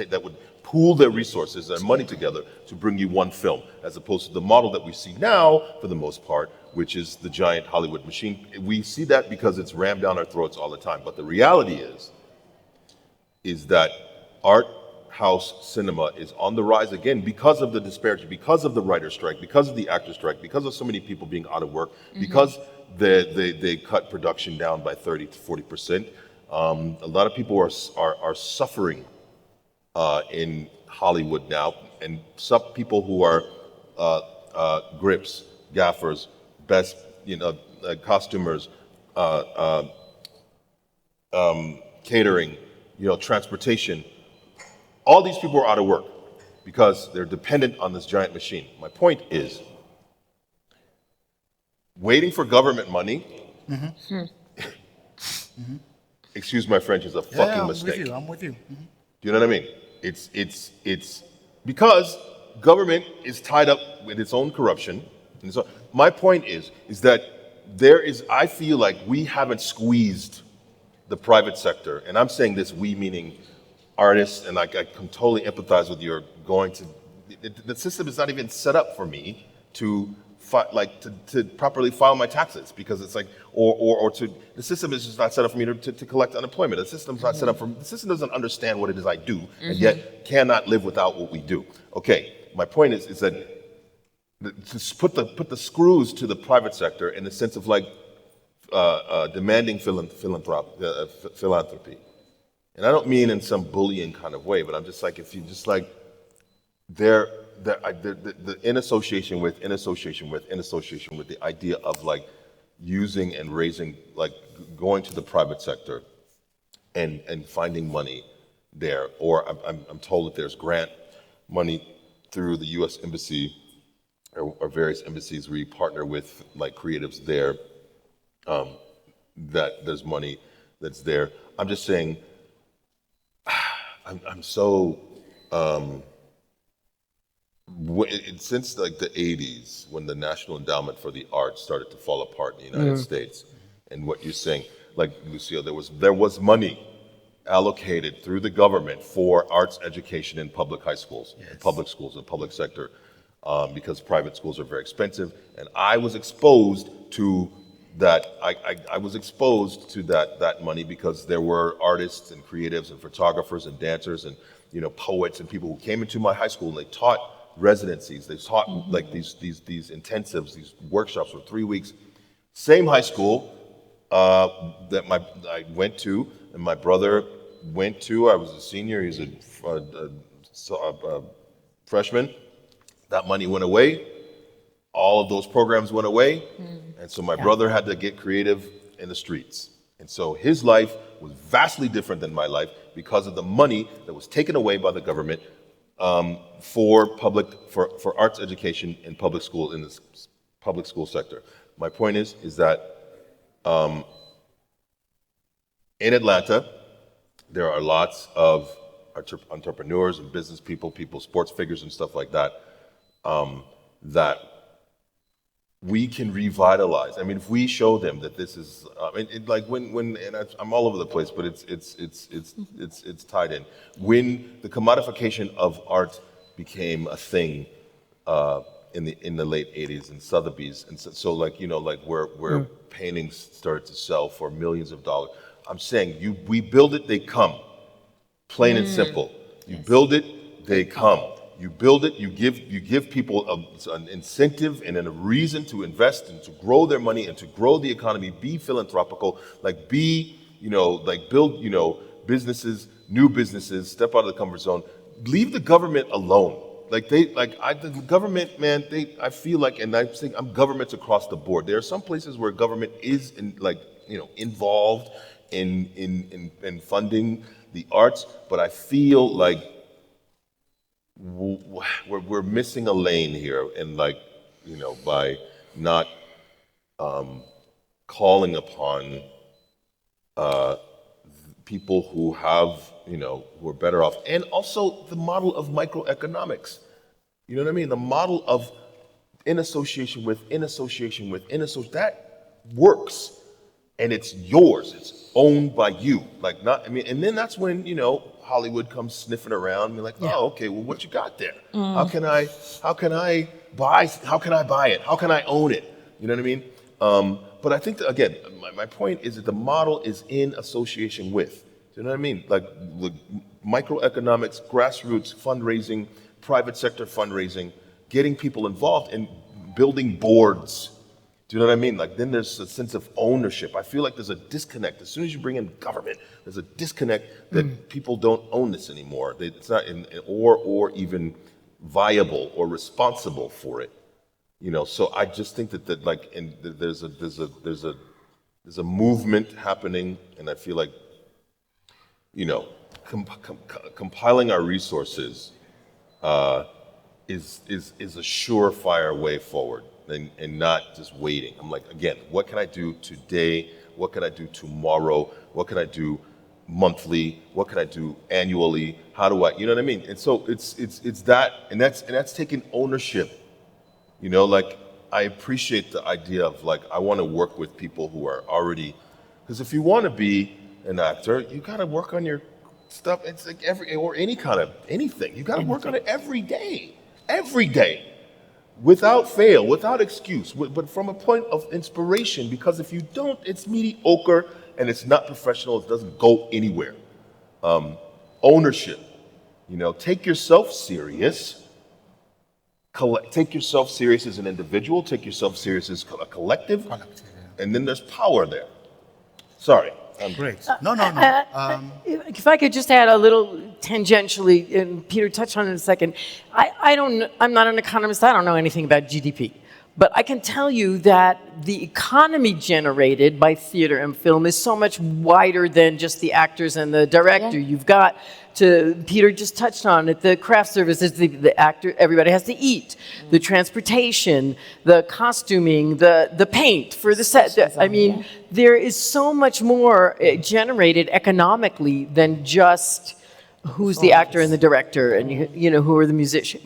pool their resources and money together to bring you one film, as opposed to the model that we see now, for the most part, which is the giant Hollywood machine. We see that because it's rammed down our throats all the time. But the reality is that art house cinema is on the rise again because of the disparity, because of the writer's strike, because of the actor's strike, because of so many people being out of work, because they cut production down by 30 to 40%. A lot of people are suffering in Hollywood now, and some people who are grips, gaffers, best costumers, catering, transportation. All these people are out of work because they're dependent on this giant machine. My point is, waiting for government money, excuse my French, is a fucking mistake. I'm with you. Do you know what I mean? It's because government is tied up with its own corruption. And so my point is that I feel like we haven't squeezed the private sector, and I'm saying this, we meaning artists, and I can totally empathize with your going to, the system is not even set up for me to properly file my taxes, because it's like, the system is just not set up for me to collect unemployment. The system doesn't understand what it is I do, and yet cannot live without what we do. Okay, my point is that to put the screws to the private sector in the sense of demanding philanthropy. And I don't mean in some bullying kind of way, but I'm just like, if you just like, the in association with the idea of like using and raising, like going to the private sector and finding money there, or I'm told that there's grant money through the U.S. Embassy or various embassies where you partner with like creatives there, that there's money that's there. I'm just saying, I'm so, since like the 80s, when the National Endowment for the Arts started to fall apart in the United States, and what you're saying, like Lucille, there was money allocated through the government for arts education in public high schools, in public schools, in public sector, because private schools are very expensive. And I was exposed to that. I was exposed to that money because there were artists and creatives and photographers and dancers and poets and people who came into my high school and they taught residencies. They taught like these intensives, these workshops for 3 weeks. Same high school that I went to and my brother went to. I was a senior. He's a freshman. That money went away. All of those programs went away. And so my brother had to get creative in the streets. And so his life was vastly different than my life because of the money that was taken away by the government for arts education in public school, in this public school sector. My point is that in Atlanta, there are lots of entrepreneurs and business people, sports figures and stuff like that, that we can revitalize. I mean, if we show them that this is, like when I'm all over the place, but it's tied in. When the commodification of art became a thing in the late '80s and Sotheby's, and so where paintings started to sell for millions of dollars. I'm saying we build it, they come. Plain and simple. You build it, they come. You build it, you give people an incentive and a reason to invest and to grow their money and to grow the economy, be philanthropical, build, businesses, new businesses, step out of the comfort zone. Leave the government alone. The government, man, I feel like, and I'm saying I'm governments across the board. There are some places where government is involved in funding the arts, but I feel like we're missing a lane here, and by not calling upon people who have who are better off, and also the model of microeconomics. You know what I mean? The model of in association with that works, and it's yours. It's owned by you. And then that's when Hollywood comes sniffing around and be like, oh, okay, well, what you got there? How can I buy it? How can I own it? You know what I mean? But I think that, again, my point is that the model is in association with. Do you know what I mean? Like microeconomics, grassroots fundraising, private sector fundraising, getting people involved in building boards. Do you know what I mean? Then there's a sense of ownership. I feel like there's a disconnect. As soon as you bring in government, there's a disconnect that people don't own this anymore. It's not or even viable or responsible for it. So I just think that there's a movement happening, and I feel like compiling our resources is a surefire way forward. And not just waiting. I'm like, again, what can I do today? What can I do tomorrow? What can I do monthly? What can I do annually? How do I, you know what I mean? And so it's that, and that's taking ownership. I appreciate the idea of I want to work with people who are already, because if you want to be an actor, you got to work on your stuff. It's like anything. You got to work on it every day. Without fail, without excuse, but from a point of inspiration, because if you don't, it's mediocre and it's not professional, it doesn't go anywhere. Ownership, take yourself serious, take yourself serious as an individual, take yourself serious as a collective, and then there's power there. Sorry. Great. No. If I could just add a little tangentially, and Peter touched on it in a second. I'm not an economist. I don't know anything about GDP. But I can tell you that the economy generated by theater and film is so much wider than just the actors and the director. Yeah. You've got Peter just touched on it, the craft services, the actor, everybody has to eat, the transportation, the costuming, the paint for the set. There is so much more generated economically than just who's the actor and the director and who are the musicians,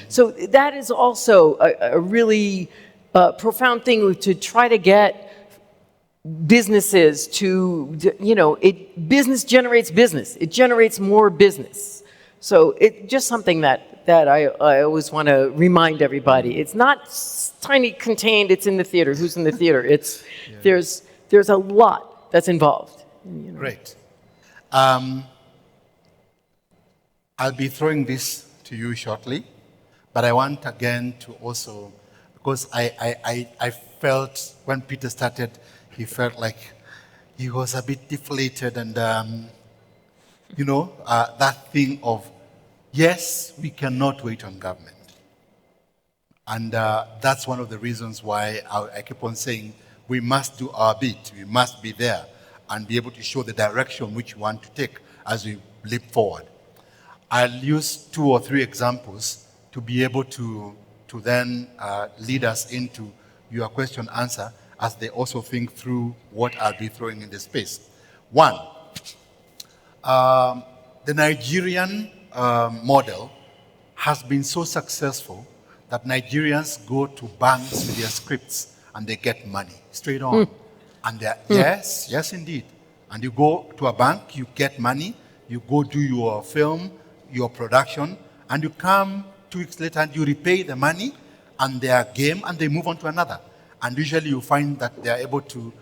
So that is also a really profound thing to try to get businesses to, business generates business. It generates more business. So it's just something that I always want to remind everybody. It's not tiny contained, it's in the theater. Who's in the theater? There's a lot that's involved. Great. I'll be throwing this to you shortly, but I want again to also, because I felt when Peter started, he felt like he was a bit deflated and, that thing of, yes, we cannot wait on government. And that's one of the reasons why I keep on saying we must do our bit. We must be there and be able to show the direction which we want to take as we leap forward. I'll use 2 or 3 examples to be able to then lead us into your question answer as they also think through what I'll be throwing in the space. 1, the Nigerian model has been so successful that Nigerians go to banks with their scripts and they get money straight on. And yes, indeed. And you go to a bank, you get money, you go do your film, your production, and you come 2 weeks later and you repay the money and their game and they move on to another. And usually you find that they are able to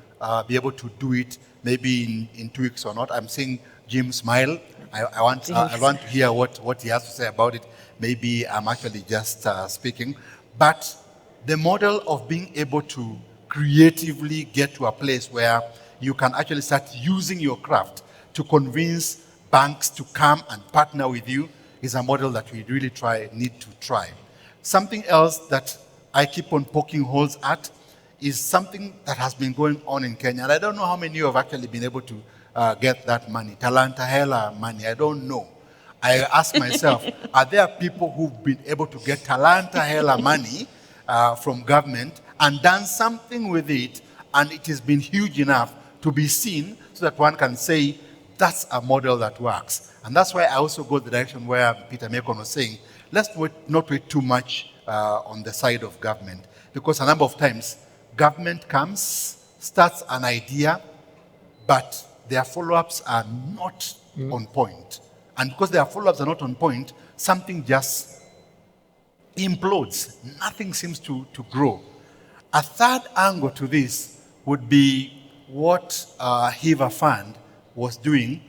be able to do it maybe in 2 weeks or not. I'm seeing Jim smile. I want to hear what he has to say about it. Maybe I'm actually just speaking. But the model of being able to creatively get to a place where you can actually start using your craft to convince banks to come and partner with you is a model that we really need to try. Something else that I keep on poking holes at is something that has been going on in Kenya. And I don't know how many of you have actually been able to get that money. Talanta hela money, I don't know. I ask myself, are there people who've been able to get Talanta hela money from government and done something with it, and it has been huge enough to be seen so that one can say, that's a model that works. And that's why I also go the direction where Peter Macon was saying, let's not wait too much on the side of government. Because a number of times, government comes, starts an idea, but their follow-ups are not on point. And because their follow-ups are not on point, something just implodes. Nothing seems to grow. A third angle to this would be what Hiva Fund was doing.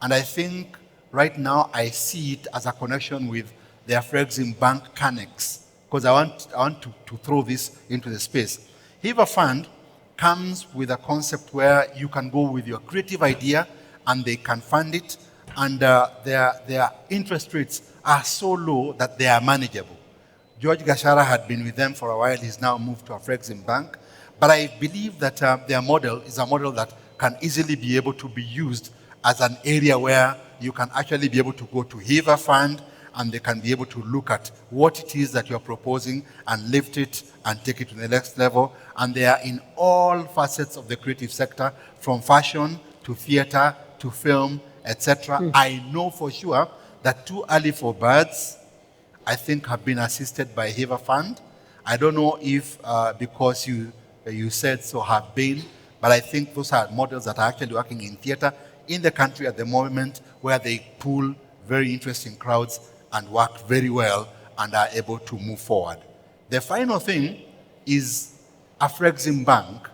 And I think right now I see it as a connection with the Afrexim Bank Canex, because I want to throw this into the space. Hiva Fund comes with a concept where you can go with your creative idea and they can fund it, and their interest rates are so low that they are manageable. George Gashara had been with them for a while. He's now moved to Afrexim Bank. But I believe that their model is a model that can easily be able to be used as an area where you can actually be able to go to Hiva Fund and they can be able to look at what it is that you're proposing and lift it and take it to the next level. And they are in all facets of the creative sector, from fashion to theater to film, etc. I know for sure that 2 early for birds, I think, have been assisted by Hiva Fund. I don't know if because you said so have been, but I think those are models that are actually working in theater in the country at the moment, where they pull very interesting crowds and work very well and are able to move forward. The final thing is Afrexim Bank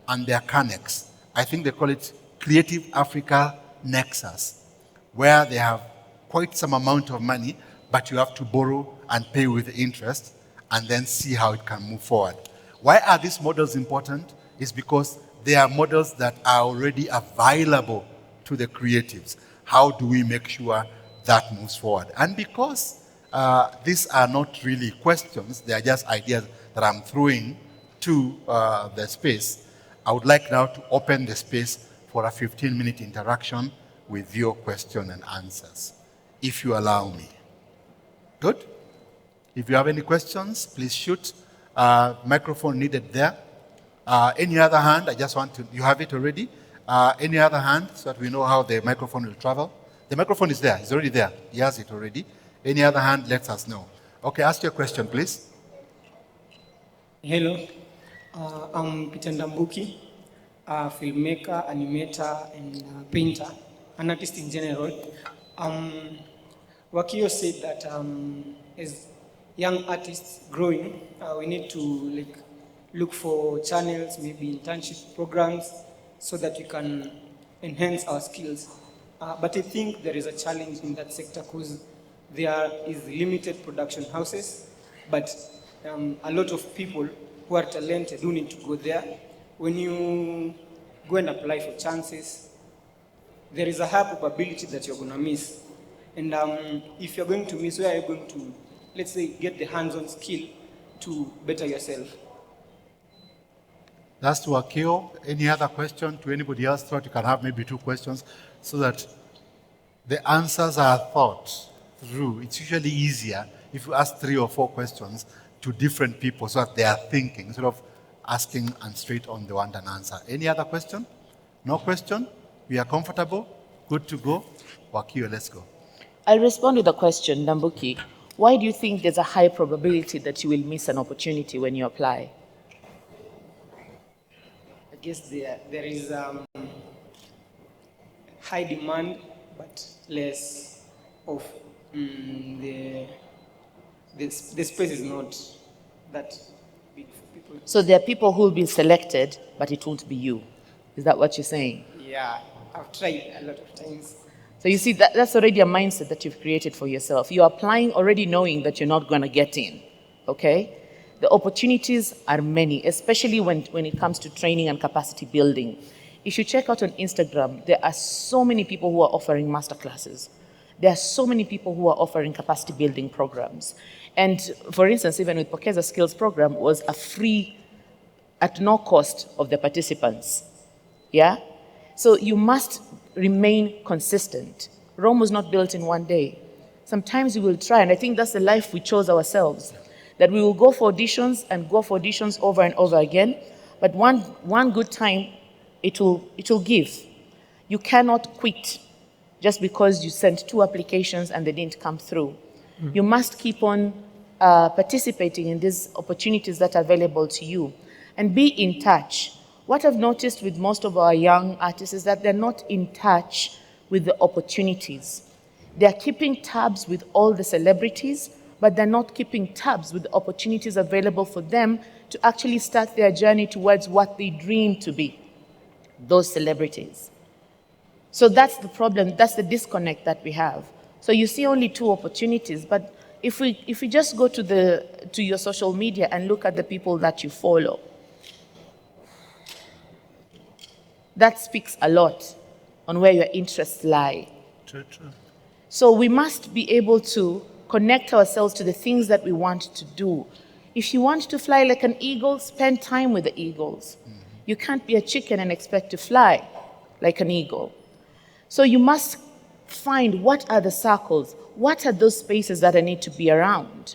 and their Canex. I think they call it Creative Africa Nexus, where they have quite some amount of money, but you have to borrow and pay with interest and then see how it can move forward. Why are these models important? It's because they are models that are already available to the creatives. How do we make sure that moves forward? And because these are not really questions, they are just ideas that I'm throwing to the space, I would like now to open the space for a 15-minute interaction with your question and answers, if you allow me. Good? If you have any questions, please shoot. Microphone needed there. Any other hand? I just want to, you have it already? Any other hand, so that we know how the microphone will travel? The microphone is there. It's already there. He has it already. Any other hand, let us know. Okay, ask your question, please. Hello, I'm Peter Ndambuki. filmmaker, animator, and painter, an artist in general. Wakio said that as young artists growing, we need to look for channels, maybe internship programs, so that we can enhance our skills. But I think there is a challenge in that sector because there is limited production houses, but a lot of people who are talented do need to go there. When you go and apply for chances, there is a high probability that you're going to miss. And if you're going to miss, where are you going to, let's say, get the hands-on skill to better yourself? That's to Wakio. Any other question to anybody else? Thought you can have maybe 2 questions so that the answers are thought through. It's usually easier if you ask 3 or 4 questions to different people so that they are thinking instead of asking and straight on the want an answer. Any other question? No question? We are comfortable? Good to go? Wakio, let's go. I'll respond with a question, Nambuki. Why do you think there's a high probability that you will miss an opportunity when you apply? I guess there is high demand, but less of the space is not that big for people. So there are people who will be selected, but it won't be you. Is that what you're saying? Yeah, I've tried a lot of times. So you see, that's already a mindset that you've created for yourself. You're applying already knowing that you're not going to get in, okay? The opportunities are many, especially when it comes to training and capacity building. If you check out on Instagram, there are so many people who are offering masterclasses. There are so many people who are offering capacity building programs. And for instance, even with Pokeza Skills program was a free, at no cost of the participants. Yeah? So you must remain consistent. Rome was not built in one day. Sometimes we will try, and I think that's the life we chose ourselves, that we will go for auditions and go for auditions over and over again, but one good time, it will give. You cannot quit just because you sent 2 applications and they didn't come through. You must keep on participating in these opportunities that are available to you and be in touch. What I've noticed with most of our young artists is that they're not in touch with the opportunities. They're keeping tabs with all the celebrities, but they're not keeping tabs with the opportunities available for them to actually start their journey towards what they dream to be, those celebrities. So that's the problem, that's the disconnect that we have. So you see only 2 opportunities, but if we just go to your social media and look at the people that you follow, that speaks a lot on where your interests lie. True. So we must be able to connect ourselves to the things that we want to do. If you want to fly like an eagle, spend time with the eagles. You can't be a chicken and expect to fly like an eagle. So you must find what are the circles, what are those spaces that I need to be around.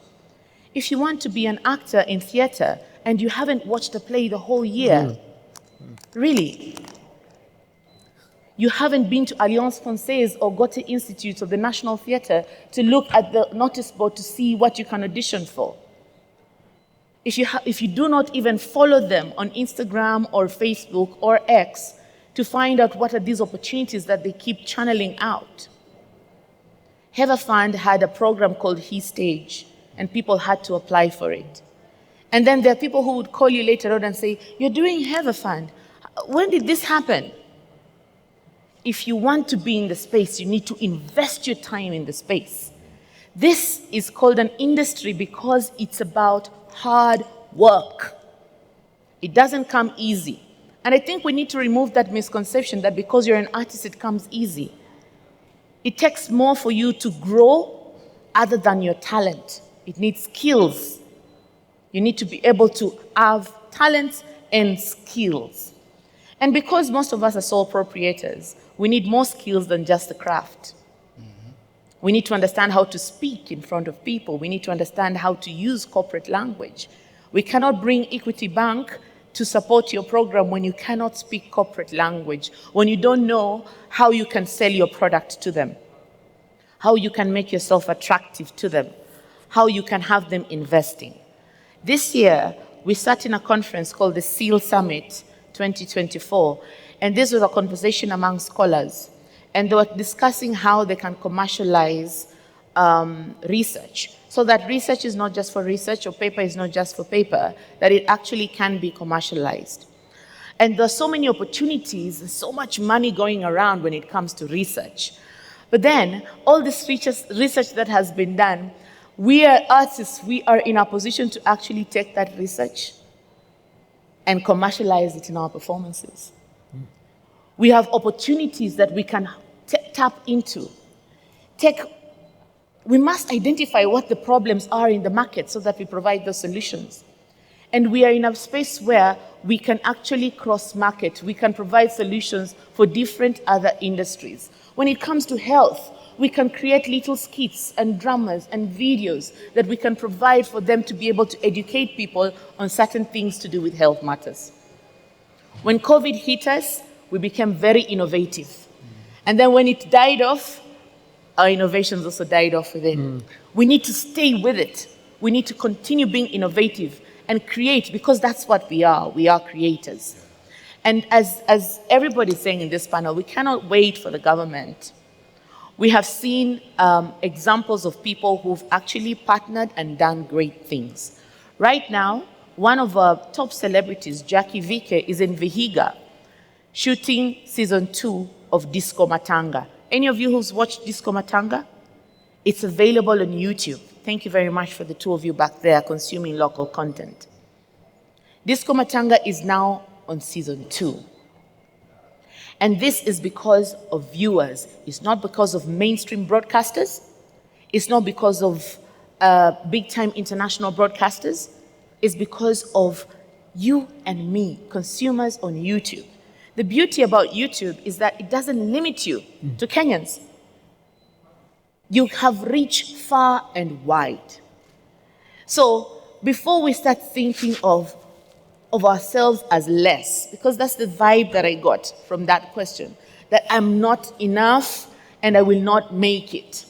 If you want to be an actor in theater and you haven't watched a play the whole year, really, you haven't been to Alliance Française or Goethe Institute or the National Theatre to look at the notice board to see what you can audition for. If you do not even follow them on Instagram or Facebook or X to find out what are these opportunities that they keep channeling out. Fund had a program called He Stage, and people had to apply for it. And then there are people who would call you later on and say, "You're doing Fund. When did this happen?" If you want to be in the space, you need to invest your time in the space. This is called an industry because it's about hard work. It doesn't come easy. And I think we need to remove that misconception that because you're an artist, it comes easy. It takes more for you to grow other than your talent. It needs skills. You need to be able to have talents and skills. And because most of us are sole proprietors, we need more skills than just the craft. We need to understand how to speak in front of people. We need to understand how to use corporate language. We cannot bring Equity Bank to support your program when you cannot speak corporate language, when you don't know how you can sell your product to them, how you can make yourself attractive to them, how you can have them investing. This year, we sat in a conference called the YORA Summit 2024. And this was a conversation among scholars. And they were discussing how they can commercialize research. So that research is not just for research, or paper is not just for paper, that it actually can be commercialized. And there are so many opportunities, so much money going around when it comes to research. But then, all this research that has been done, we are artists, we are in a position to actually take that research and commercialize it in our performances. We have opportunities that we can tap into. We must identify what the problems are in the market so that we provide those solutions. And we are in a space where we can actually cross-market. We can provide solutions for different other industries. When it comes to health, we can create little skits and dramas and videos that we can provide for them to be able to educate people on certain things to do with health matters. When COVID hit us, we became very innovative. And then when it died off, our innovations also died off with it. We need to stay with it. We need to continue being innovative and create, because that's what we are. We are creators. And as everybody's saying in this panel, we cannot wait for the government. We have seen examples of people who've actually partnered and done great things. Right now, one of our top celebrities, Jackie Vike, is in Vihiga, shooting season 2 of Disco Matanga. Any of you who's watched Disco Matanga? It's available on YouTube. Thank you very much for the two of you back there consuming local content. Disco Matanga is now on season 2. And this is because of viewers. It's not because of mainstream broadcasters. It's not because of big-time international broadcasters. It's because of you and me, consumers on YouTube. The beauty about YouTube is that it doesn't limit you to Kenyans. You have reached far and wide. So before we start thinking of ourselves as less, because that's the vibe that I got from that question, that I'm not enough and I will not make it.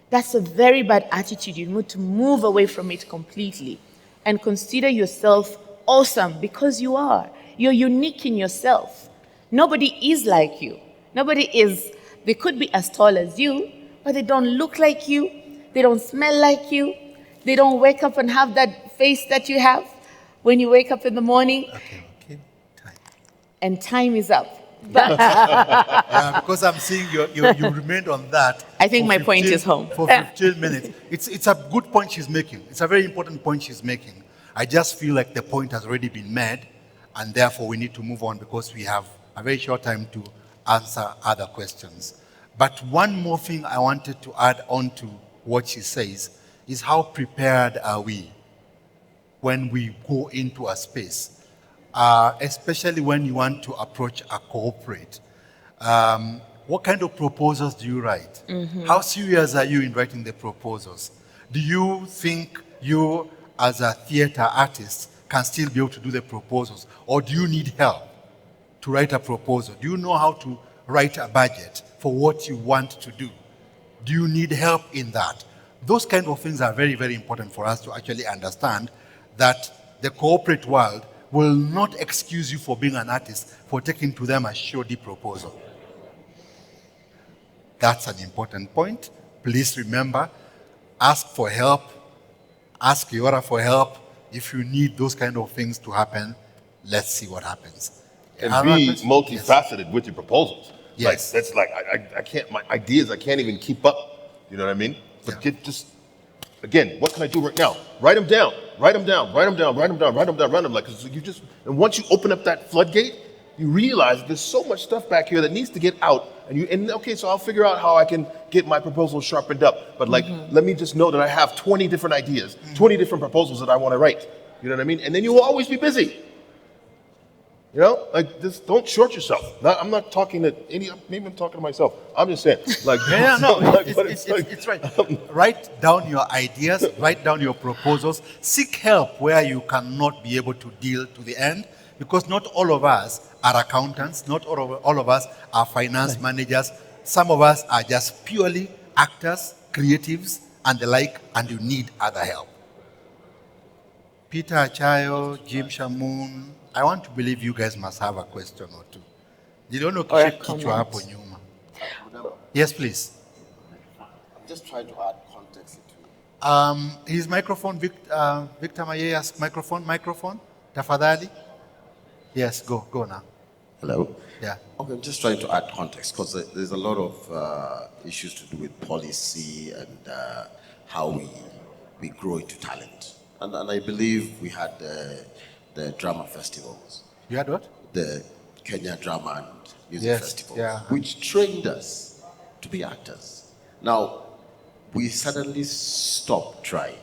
That's a very bad attitude. You need to move away from it completely and consider yourself awesome, because you are. You're unique in yourself. Nobody is like you. They could be as tall as you, but they don't look like you. They don't smell like you. They don't wake up and have that face that you have when you wake up in the morning. Okay, time. And time is up. Because I'm seeing you remained on that. I think my point is home. For 15 minutes. It's a good point she's making. It's a very important point she's making. I just feel like the point has already been made, and therefore we need to move on because we have a very short time to answer other questions. But one more thing I wanted to add on to what she says is how prepared are we when we go into a space, especially when you want to approach a corporate. What kind of proposals do you write? How serious are you in writing the proposals? Do you think you, as a theater artist, can still be able to do the proposals? Or do you need help to write a proposal? Do you know how to write a budget for what you want to do? Do you need help in that? Those kind of things are very, very important for us to actually understand that the corporate world will not excuse you for being an artist for taking to them a shoddy proposal. That's an important point. Please remember, ask for help. Ask YORA for help. If you need those kind of things to happen, let's see what happens. And be multifaceted with your proposals. Yes. Like, that's like, I can't, my ideas, I can't even keep up. You know what I mean? But just, again, what can I do right now? Write them down. Write them down. Write them down. Write them down. Write them down. Write them down. Like, 'cause you just, and once you open up that floodgate, you realize there's so much stuff back here that needs to get out. And okay, so I'll figure out how I can get my proposal sharpened up. But like, let me just know that I have 20 different ideas, 20 different proposals that I want to write. You know what I mean? And then you will always be busy. You know, like, just don't short yourself. I'm not talking to maybe I'm talking to myself. I'm just saying, like, it's right. Write down your ideas, write down your proposals, seek help where you cannot be able to deal to the end, because not all of us are accountants, not all of us are finance managers. Some of us are just purely actors, creatives, and the like, and you need other help. Peter Achayo, Jim Shamoon. I want to believe you guys must have a question or two. Niliona Or a kichwa hapo comment. nyuma. Yes, please. I'm just trying to add context into His microphone, Victor Maye's microphone. Tafadhali. Yes, go now. Hello? Yeah. Okay, I'm just trying to add context because there's a lot of issues to do with policy and how we grow into talent. And I believe we had the drama festivals, You had what? the Kenya Drama and Music Yes, Festival, yeah. which trained us to be actors. Now, we suddenly stopped trying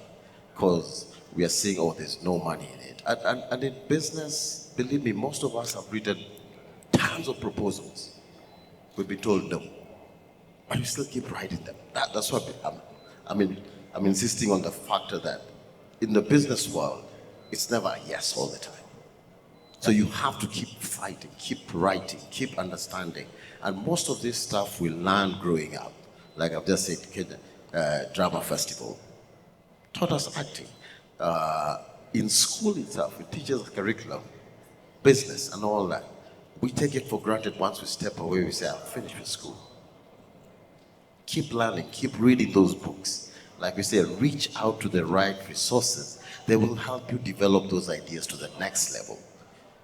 because we are seeing, oh, there's no money in it. And in business, believe me, most of us have written tons of proposals. We've been told no, but we still keep writing them. That's what I'm insisting on the factor that in the business world, it's never a yes all the time. So you have to keep fighting, keep writing, keep understanding. And most of this stuff we learn growing up. Like I've just said, Kenya Drama Festival taught us acting. In school itself, it teaches us curriculum, business, and all that. We take it for granted once we step away, we say, I'm finished with school. Keep learning, keep reading those books. Like we say, reach out to the right resources. They will help you develop those ideas to the next level.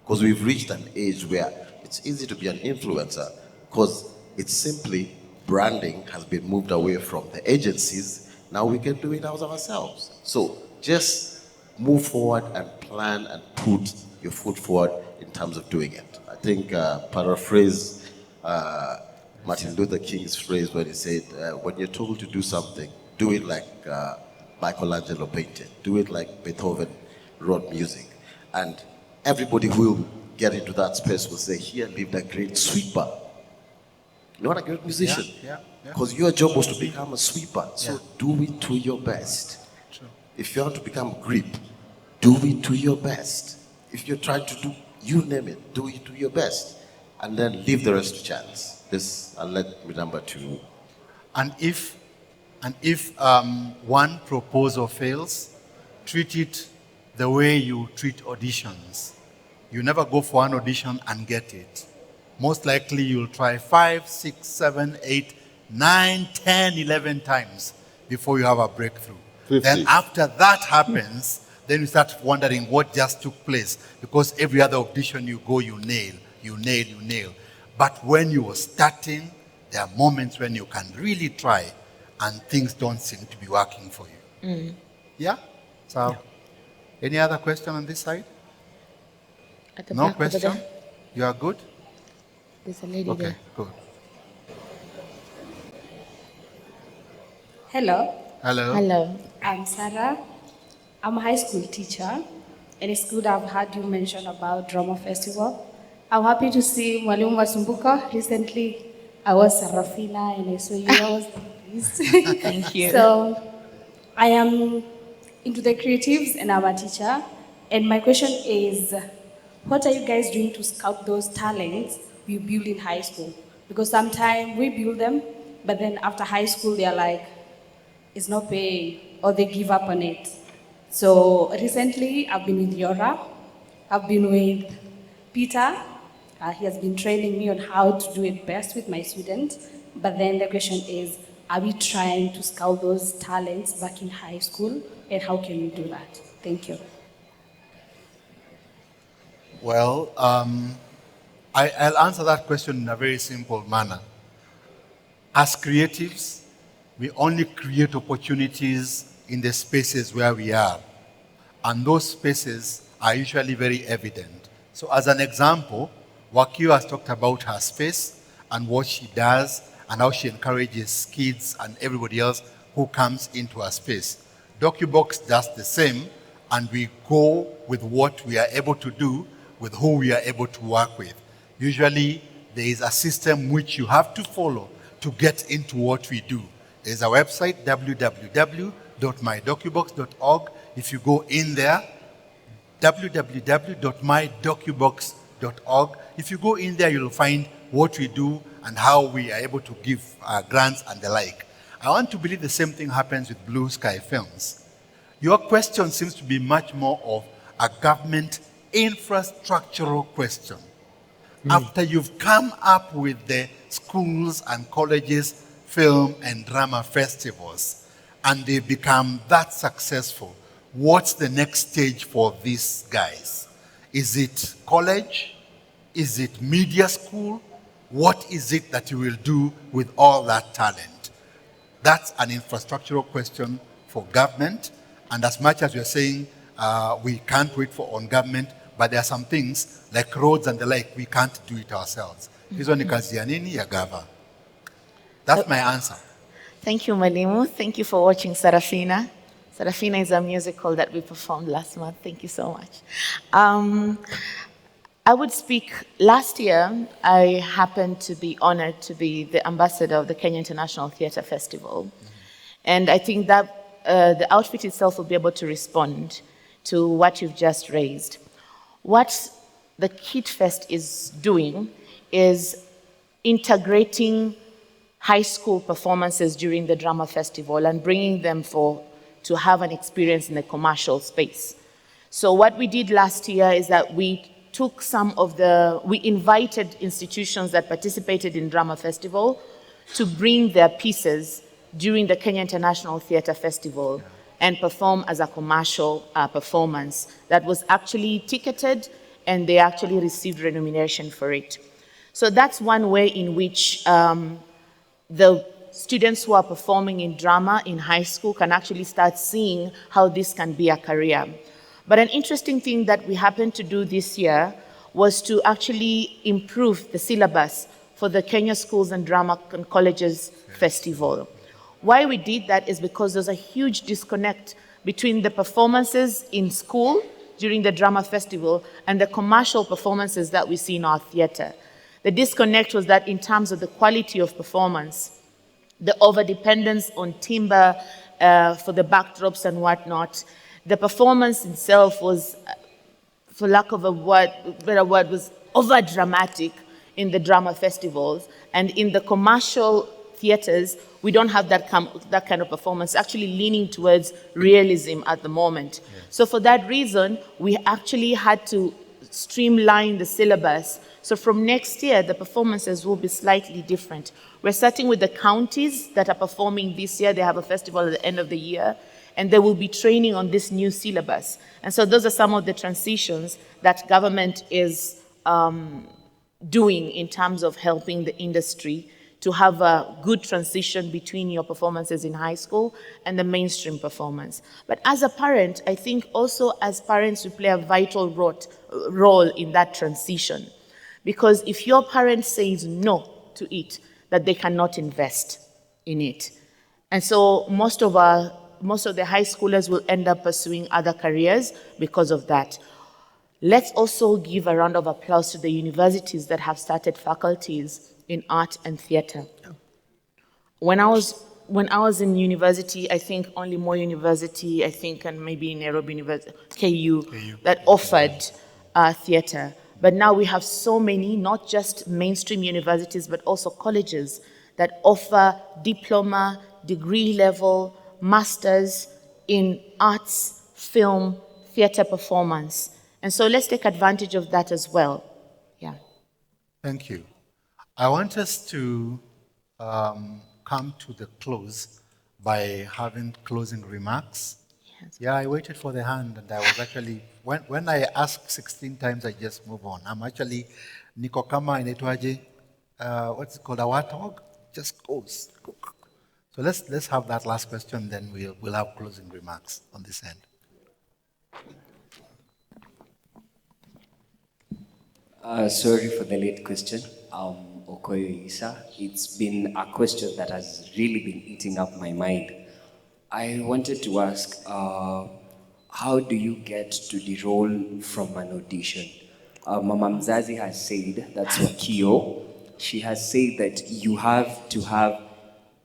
Because we've reached an age where it's easy to be an influencer because it's simply branding has been moved away from the agencies. Now we can do it ourselves. So just move forward and plan and put your foot forward in terms of doing it. I think paraphrase Martin Luther King's phrase when he said, when you're told to do something, do it like Michelangelo painted. Do it like Beethoven wrote music. And everybody who will get into that space will say, here lived a great sweeper. Not a great musician. Yeah. Because your job was to become a sweeper. So Yeah. do it to your best. True. If you want to become grip, do it to your best. If you're trying to do, you name it, do it to your best. And then leave the rest to chance. This, I'll let Mudamba to. And if one proposal fails, treat it the way you treat auditions. You never go for an audition and get it. Most likely you'll try 5, 6, 7, 8, 9, 10, 11 times before you have a breakthrough. 50. Then after that happens, then you start wondering what just took place, because every other audition you go, you nail. But when you are starting, there are moments when you can really try and things don't seem to be working for you. Yeah? So, any other question on this side? At the No back over question? there. You are good? There's a lady Okay, there. good. Hello, Hello. Hello. I'm Sarah. I'm a high school teacher, and it's good I've heard you mention about Drama Festival. I'm happy to see Mwalimu Masumbuko. Recently, I was Sarafina, and I saw you. I was pleased. Thank you. So, I am into the creatives, and I'm a teacher. And my question is, what are you guys doing to scout those talents you build in high school? Because sometimes we build them, but then after high school, they're like, it's not paying, or they give up on it. So recently, I've been with YORA. I've been with Peter. He has been training me on how to do it best with my students. But then the question is, are we trying to scout those talents back in high school? And how can we do that? Thank you. Well, I'll answer that question in a very simple manner. As creatives, we only create opportunities in the spaces where we are. And those spaces are usually very evident. So as an example, Wakio has talked about her space and what she does and how she encourages kids and everybody else who comes into her space. DocuBox does the same, and we go with what we are able to do with who we are able to work with. Usually, there is a system which you have to follow to get into what we do. There's a website, www.mydocubox.org. If you go in there, www.mydocubox.org. If you go in there, you'll find what we do and how we are able to give grants and the like. I want to believe the same thing happens with Blue Sky Films. Your question seems to be much more of a government infrastructural question. After you've come up with the schools and colleges, film and drama festivals, and they become that successful, what's the next stage for these guys? Is it college? Is it media school? What is it that you will do with all that talent? That's an infrastructural question for government. And as much as we're saying we can't wait for on government, but there are some things like roads and the like, we can't do it ourselves. Hizo ni kazi ya nini ya gava. That's my answer. Thank you, Malimu. Thank you for watching Sarafina. Sarafina is a musical that we performed last month. Thank you so much. I would speak, last year, I happened to be honored to be the ambassador of the Kenya International Theatre Festival. And I think that the outfit itself will be able to respond to what you've just raised. What the Kid Fest is doing is integrating high school performances during the drama festival and bringing them to have an experience in the commercial space. So what we did last year is that we took we invited institutions that participated in drama festival to bring their pieces during the Kenya International Theatre Festival and perform as a commercial performance that was actually ticketed, and they actually received remuneration for it. So that's one way in which the students who are performing in drama in high school can actually start seeing how this can be a career. But an interesting thing that we happened to do this year was to actually improve the syllabus for the Kenya Schools and Drama and Colleges Festival. Why we did that is because there's a huge disconnect between the performances in school during the drama festival and the commercial performances that we see in our theater. The disconnect was that in terms of the quality of performance, the overdependence on timber for the backdrops and whatnot, the performance itself was, for lack of a better word, was over-dramatic in the drama festivals. And in the commercial theaters, we don't have that kind of performance, actually leaning towards realism at the moment. Yeah. So for that reason, we actually had to streamline the syllabus. So from next year, the performances will be slightly different. We're starting with the counties that are performing this year. They have a festival at the end of the year, and they will be training on this new syllabus. And so those are some of the transitions that government is doing in terms of helping the industry to have a good transition between your performances in high school and the mainstream performance. But as a parent, I think also as parents, we play a vital role in that transition. Because if your parent says no to it, that they cannot invest in it. And so most of the high schoolers will end up pursuing other careers because of that. Let's also give a round of applause to the universities that have started faculties in art and theater. When I was in university, I think only Moi University, and maybe Nairobi University, KU, that offered theater. But now we have so many, not just mainstream universities, but also colleges that offer diploma, degree level, masters in arts, film, theater performance. And so let's take advantage of that as well. Yeah. Thank you. I want us to come to the close by having closing remarks. Yes. Yeah, I waited for the hand, and I was actually, when I ask 16 times, I just move on. I'm actually, niko kama inaitwaje, what's it called, a warthog? Just goes. So let's have that last question, then we'll have closing remarks on this end. Sorry for the late question. Okoyo Isa. It's been a question that has really been eating up my mind. I wanted to ask, how do you get to the role from an audition? Mama Mzazi has said, that's Wakio, she has said that you have to have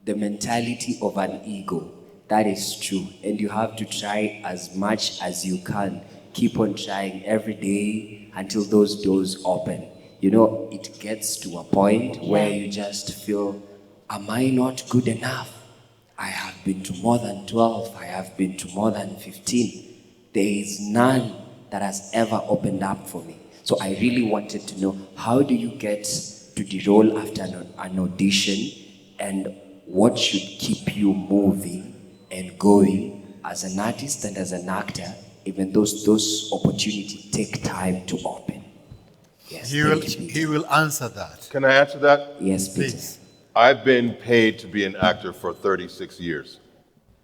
the mentality of an ego. That is true. And you have to try as much as you can. Keep on trying every day until those doors open. You know, it gets to a point where you just feel, am I not good enough? I have been to more than 12. I have been to more than 15. There is none that has ever opened up for me. So I really wanted to know, how do you get to the role after an audition, and what should keep you moving and going as an artist and as an actor, even though those opportunities take time to open? Yes, He will answer that. Can I answer that? Yes, Peter. Please. I've been paid to be an actor for 36 years.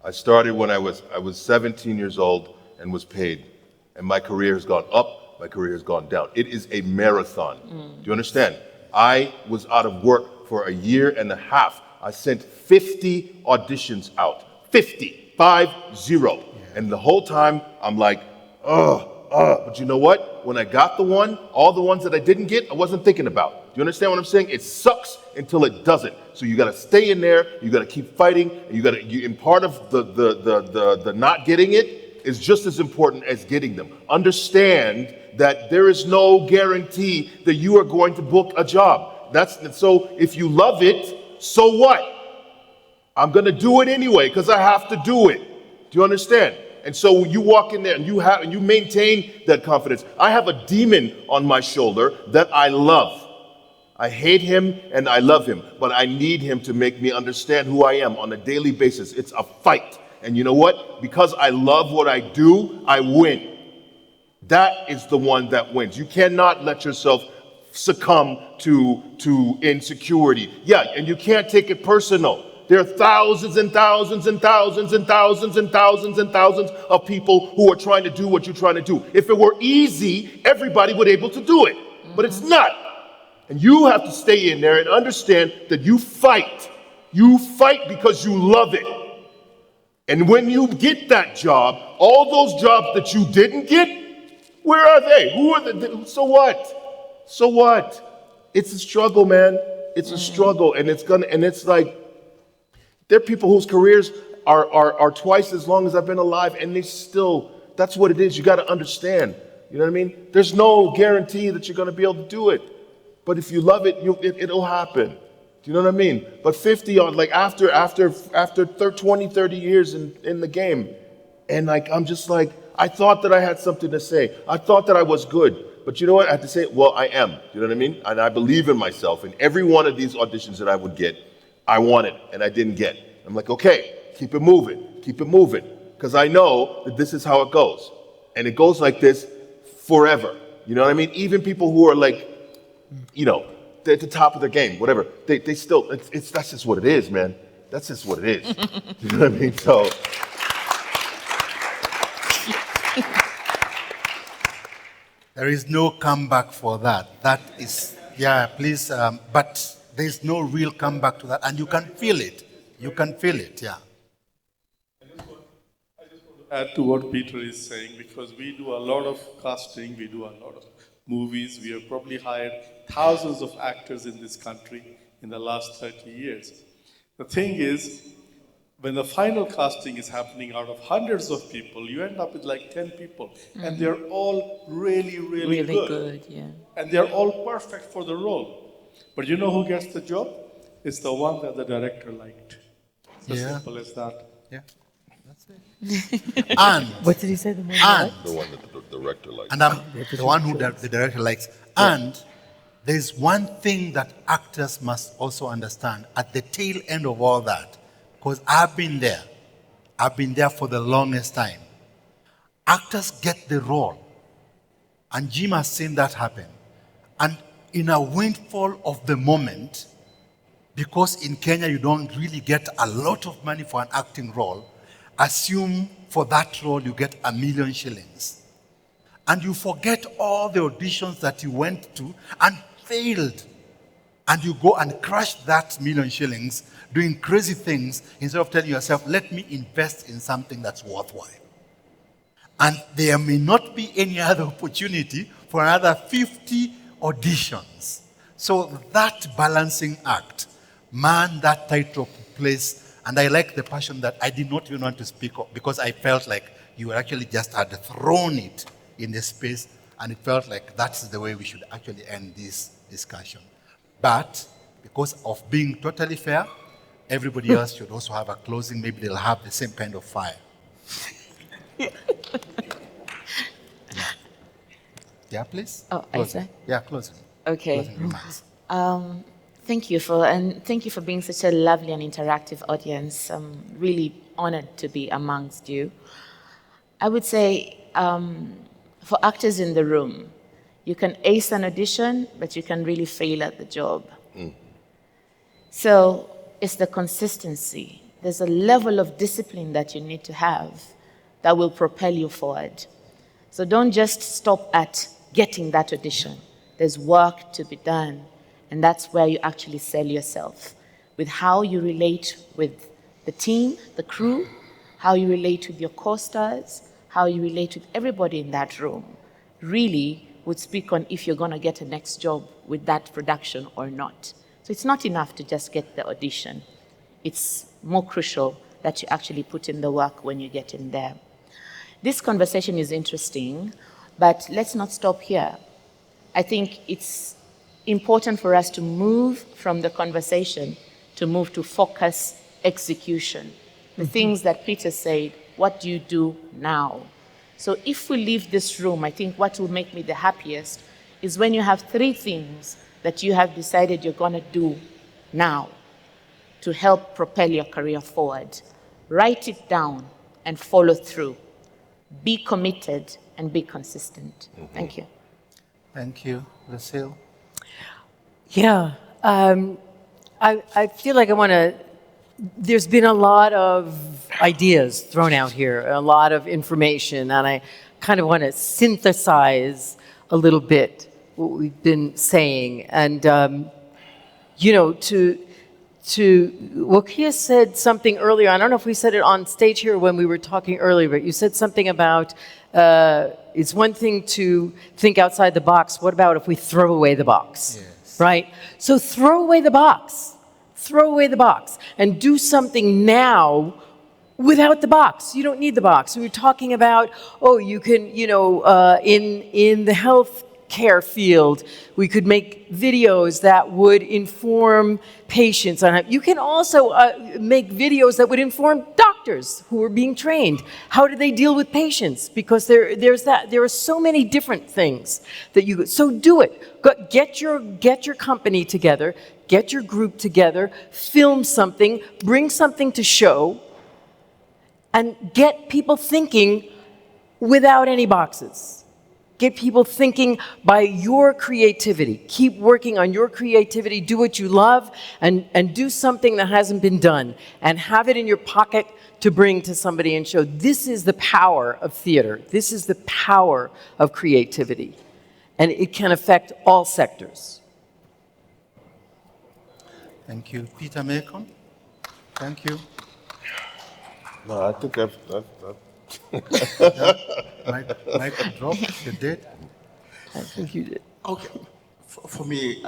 I started when I was 17 years old and was paid. And my career has gone up, my career has gone down. It is a marathon. Do you understand? I was out of work for a year and a half. I sent 50 auditions out. 50. 50. Yeah. And the whole time I'm like, but you know what? When I got the one, all the ones that I didn't get, I wasn't thinking about. Do you understand what I'm saying? It sucks until it doesn't. So you gotta stay in there, you gotta keep fighting, and and part of the not getting it is just as important as getting them. Understand that there is no guarantee that you are going to book a job. So if you love it, so what? I'm gonna do it anyway, because I have to do it. Do you understand? And so you walk in there and you maintain that confidence. I have a demon on my shoulder that I love. I hate him and I love him, but I need him to make me understand who I am on a daily basis. It's a fight. And you know what? Because I love what I do, I win. That is the one that wins. You cannot let yourself succumb to insecurity. Yeah, and you can't take it personal. There are thousands and thousands and thousands and thousands and thousands and thousands of people who are trying to do what you're trying to do. If it were easy, everybody would be able to do it. But it's not. And you have to stay in there and understand that you fight. You fight because you love it. And when you get that job, all those jobs that you didn't get, where are they? Who are the? So what? So what? It's a struggle, man. It's a struggle, and it's like, there are people whose careers are twice as long as I've been alive, and they still, that's what it is. You got to understand. You know what I mean? There's no guarantee that you're going to be able to do it. But if you love it, it'll happen. Do you know what I mean? But 50 on, like, after 20, 30 years in the game, and like, I'm just like, I thought that I had something to say. I thought that I was good. But you know what? I have to say, well, I am. You know what I mean? And I believe in myself. And every one of these auditions that I would get, I wanted, and I didn't get. I'm like, okay, keep it moving, because I know that this is how it goes. And it goes like this forever. You know what I mean? Even people who are like, you know, they're at the top of their game, whatever, they still, that's just what it is, man. That's just what it is. You know what I mean? So. There is no comeback for that. That is, yeah, please, but there's no real comeback to that, and you can feel it. You can feel it, yeah. I just want to add to what Peter is saying, because we do a lot of casting, we do a lot of movies. We have probably hired thousands of actors in this country in the last 30 years. The thing is, when the final casting is happening out of hundreds of people, you end up with like 10 people, and they're all really, really good. Yeah. And they're all perfect for the role. But you know who gets the job? It's the one that the director liked. It's as simple as that. Yeah, that's it. And What did he say? The one The one that the director likes. And I'm the one who the director likes. And there's one thing that actors must also understand at the tail end of all that, because I've been there. I've been there for the longest time. Actors get the role. And Jim has seen that happen. And in a windfall of the moment, because in Kenya you don't really get a lot of money for an acting role, assume for that role you get 1 million shillings. And you forget all the auditions that you went to and failed. And you go and crush that 1 million shillings doing crazy things instead of telling yourself, let me invest in something that's worthwhile. And there may not be any other opportunity for another 50 auditions. So that balancing act, man, that tightrope place, and I like the passion that I did not even want to speak of, because I felt like you actually just had thrown it in the space, and it felt like that's the way we should actually end this discussion. But because of being totally fair, everybody else should also have a closing. Maybe they'll have the same kind of fire. Yeah, please. Oh, I say? Yeah, closing. Okay. Closing remarks. Thank you for being such a lovely and interactive audience. I'm really honored to be amongst you. I would say for actors in the room, you can ace an audition, but you can really fail at the job. So it's the consistency. There's a level of discipline that you need to have that will propel you forward. So don't just stop at getting that audition. There's work to be done. And that's where you actually sell yourself, with how you relate with the team, the crew, how you relate with your co-stars, how you relate with everybody in that room, really would speak on if you're going to get a next job with that production or not. So it's not enough to just get the audition. It's more crucial that you actually put in the work when you get in there. This conversation is interesting, but let's not stop here. I think it's important for us to move from the conversation to move to focus execution. The things that Peter said, what do you do now? So if we leave this room, I think what will make me the happiest is when you have 3 things that you have decided you're going to do now to help propel your career forward. Write it down and follow through. Be committed and be consistent. Thank you. Thank you, Lucille. Yeah, I feel like I want to, there's been a lot of ideas thrown out here, a lot of information, and I kind of want to synthesize a little bit what we've been saying. And, you know, to Wakio said something earlier, I don't know if we said it on stage here when we were talking earlier, but you said something about it's one thing to think outside the box. What about if we throw away the box? Yes. Right? So throw away the box. Throw away the box and do something now without the box. You don't need the box. We were talking about, oh, you can, you know, in the health care field, we could make videos that would inform patients on how. You can also make videos that would inform doctors who are being trained. How do they deal with patients? Because there are so many different things that you. So do it. Get your company together. Get your group together. Film something. Bring something to show. And get people thinking without any boxes. Get people thinking by your creativity. Keep working on your creativity. Do what you love and do something that hasn't been done. And have it in your pocket to bring to somebody and show this is the power of theater. This is the power of creativity. And it can affect all sectors. Thank you. Peter Macon. Thank you. No, I think I've Michael dropped. You did? I think you did. Okay. For me,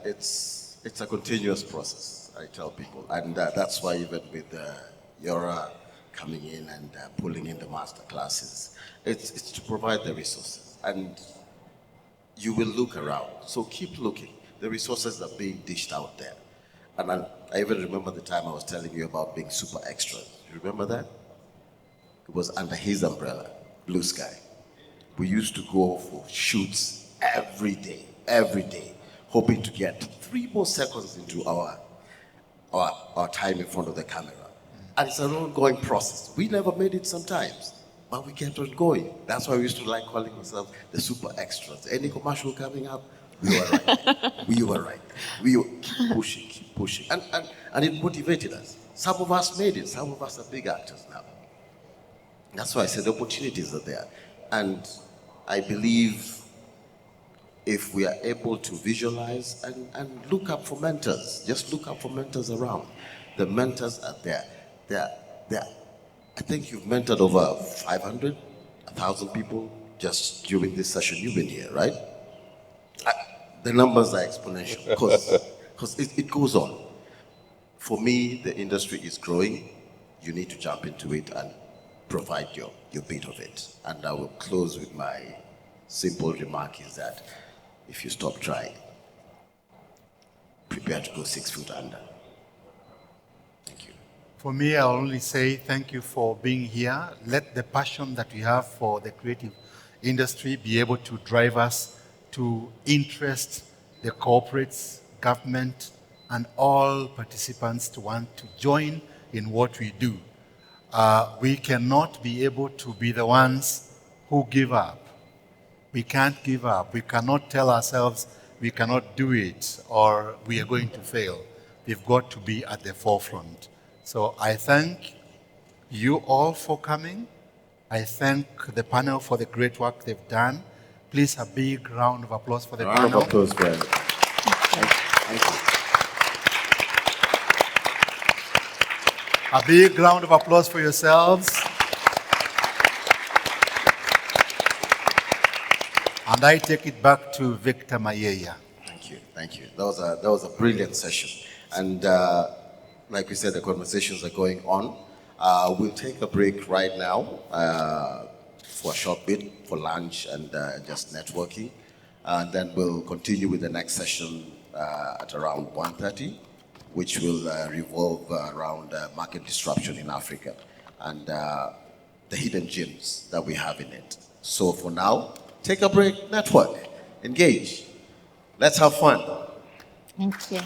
it's a continuous process, I tell people. And that's why even with YORA coming in and pulling in the master classes, it's to provide the resources. And you will look around. So keep looking. The resources are being dished out there. And I even remember the time I was telling you about being super extra. You remember that? It was under his umbrella, Blue Sky. We used to go for shoots every day, hoping to get 3 more seconds into our time in front of the camera. And it's an ongoing process. We never made it sometimes, but we kept on going. That's why we used to like calling ourselves the super extras. Any commercial coming up, we were right. We were right. We were keep pushing. And it motivated us. Some of us made it. Some of us are big actors now. That's why I said the opportunities are there. And I believe if we are able to visualize and look up for mentors, just look up for mentors around. The mentors are there. I think you've mentored over 500, 1,000 people just during this session you've been here, right? The numbers are exponential because it goes on. For me, the industry is growing. You need to jump into it and provide your bit of it. And I will close with my simple remark is that if you stop trying, prepare to go 6 feet under. Thank you. For me, I'll only say thank you for being here. Let the passion that we have for the creative industry be able to drive us to interest the corporates, government, and all participants to want to join in what we do. We cannot be able to be the ones who give up. We can't give up. We cannot tell ourselves we cannot do it or we are going to fail. We've got to be at the forefront. So I thank you all for coming. I thank the panel for the great work they've done. Please, a big round of applause for the panel. Round of applause, Brian. Thank you. A big round of applause for yourselves. And I take it back to Victor Mayeya. Thank you. That was a brilliant session. And like we said, the conversations are going on. We'll take a break right now for a short bit, for lunch and just networking. And then we'll continue with the next session at around 1:30, which will revolve around market disruption in Africa and the hidden gems that we have in it. So for now, take a break, network, engage. Let's have fun. Thank you.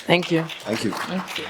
Thank you. Thank you. Thank you.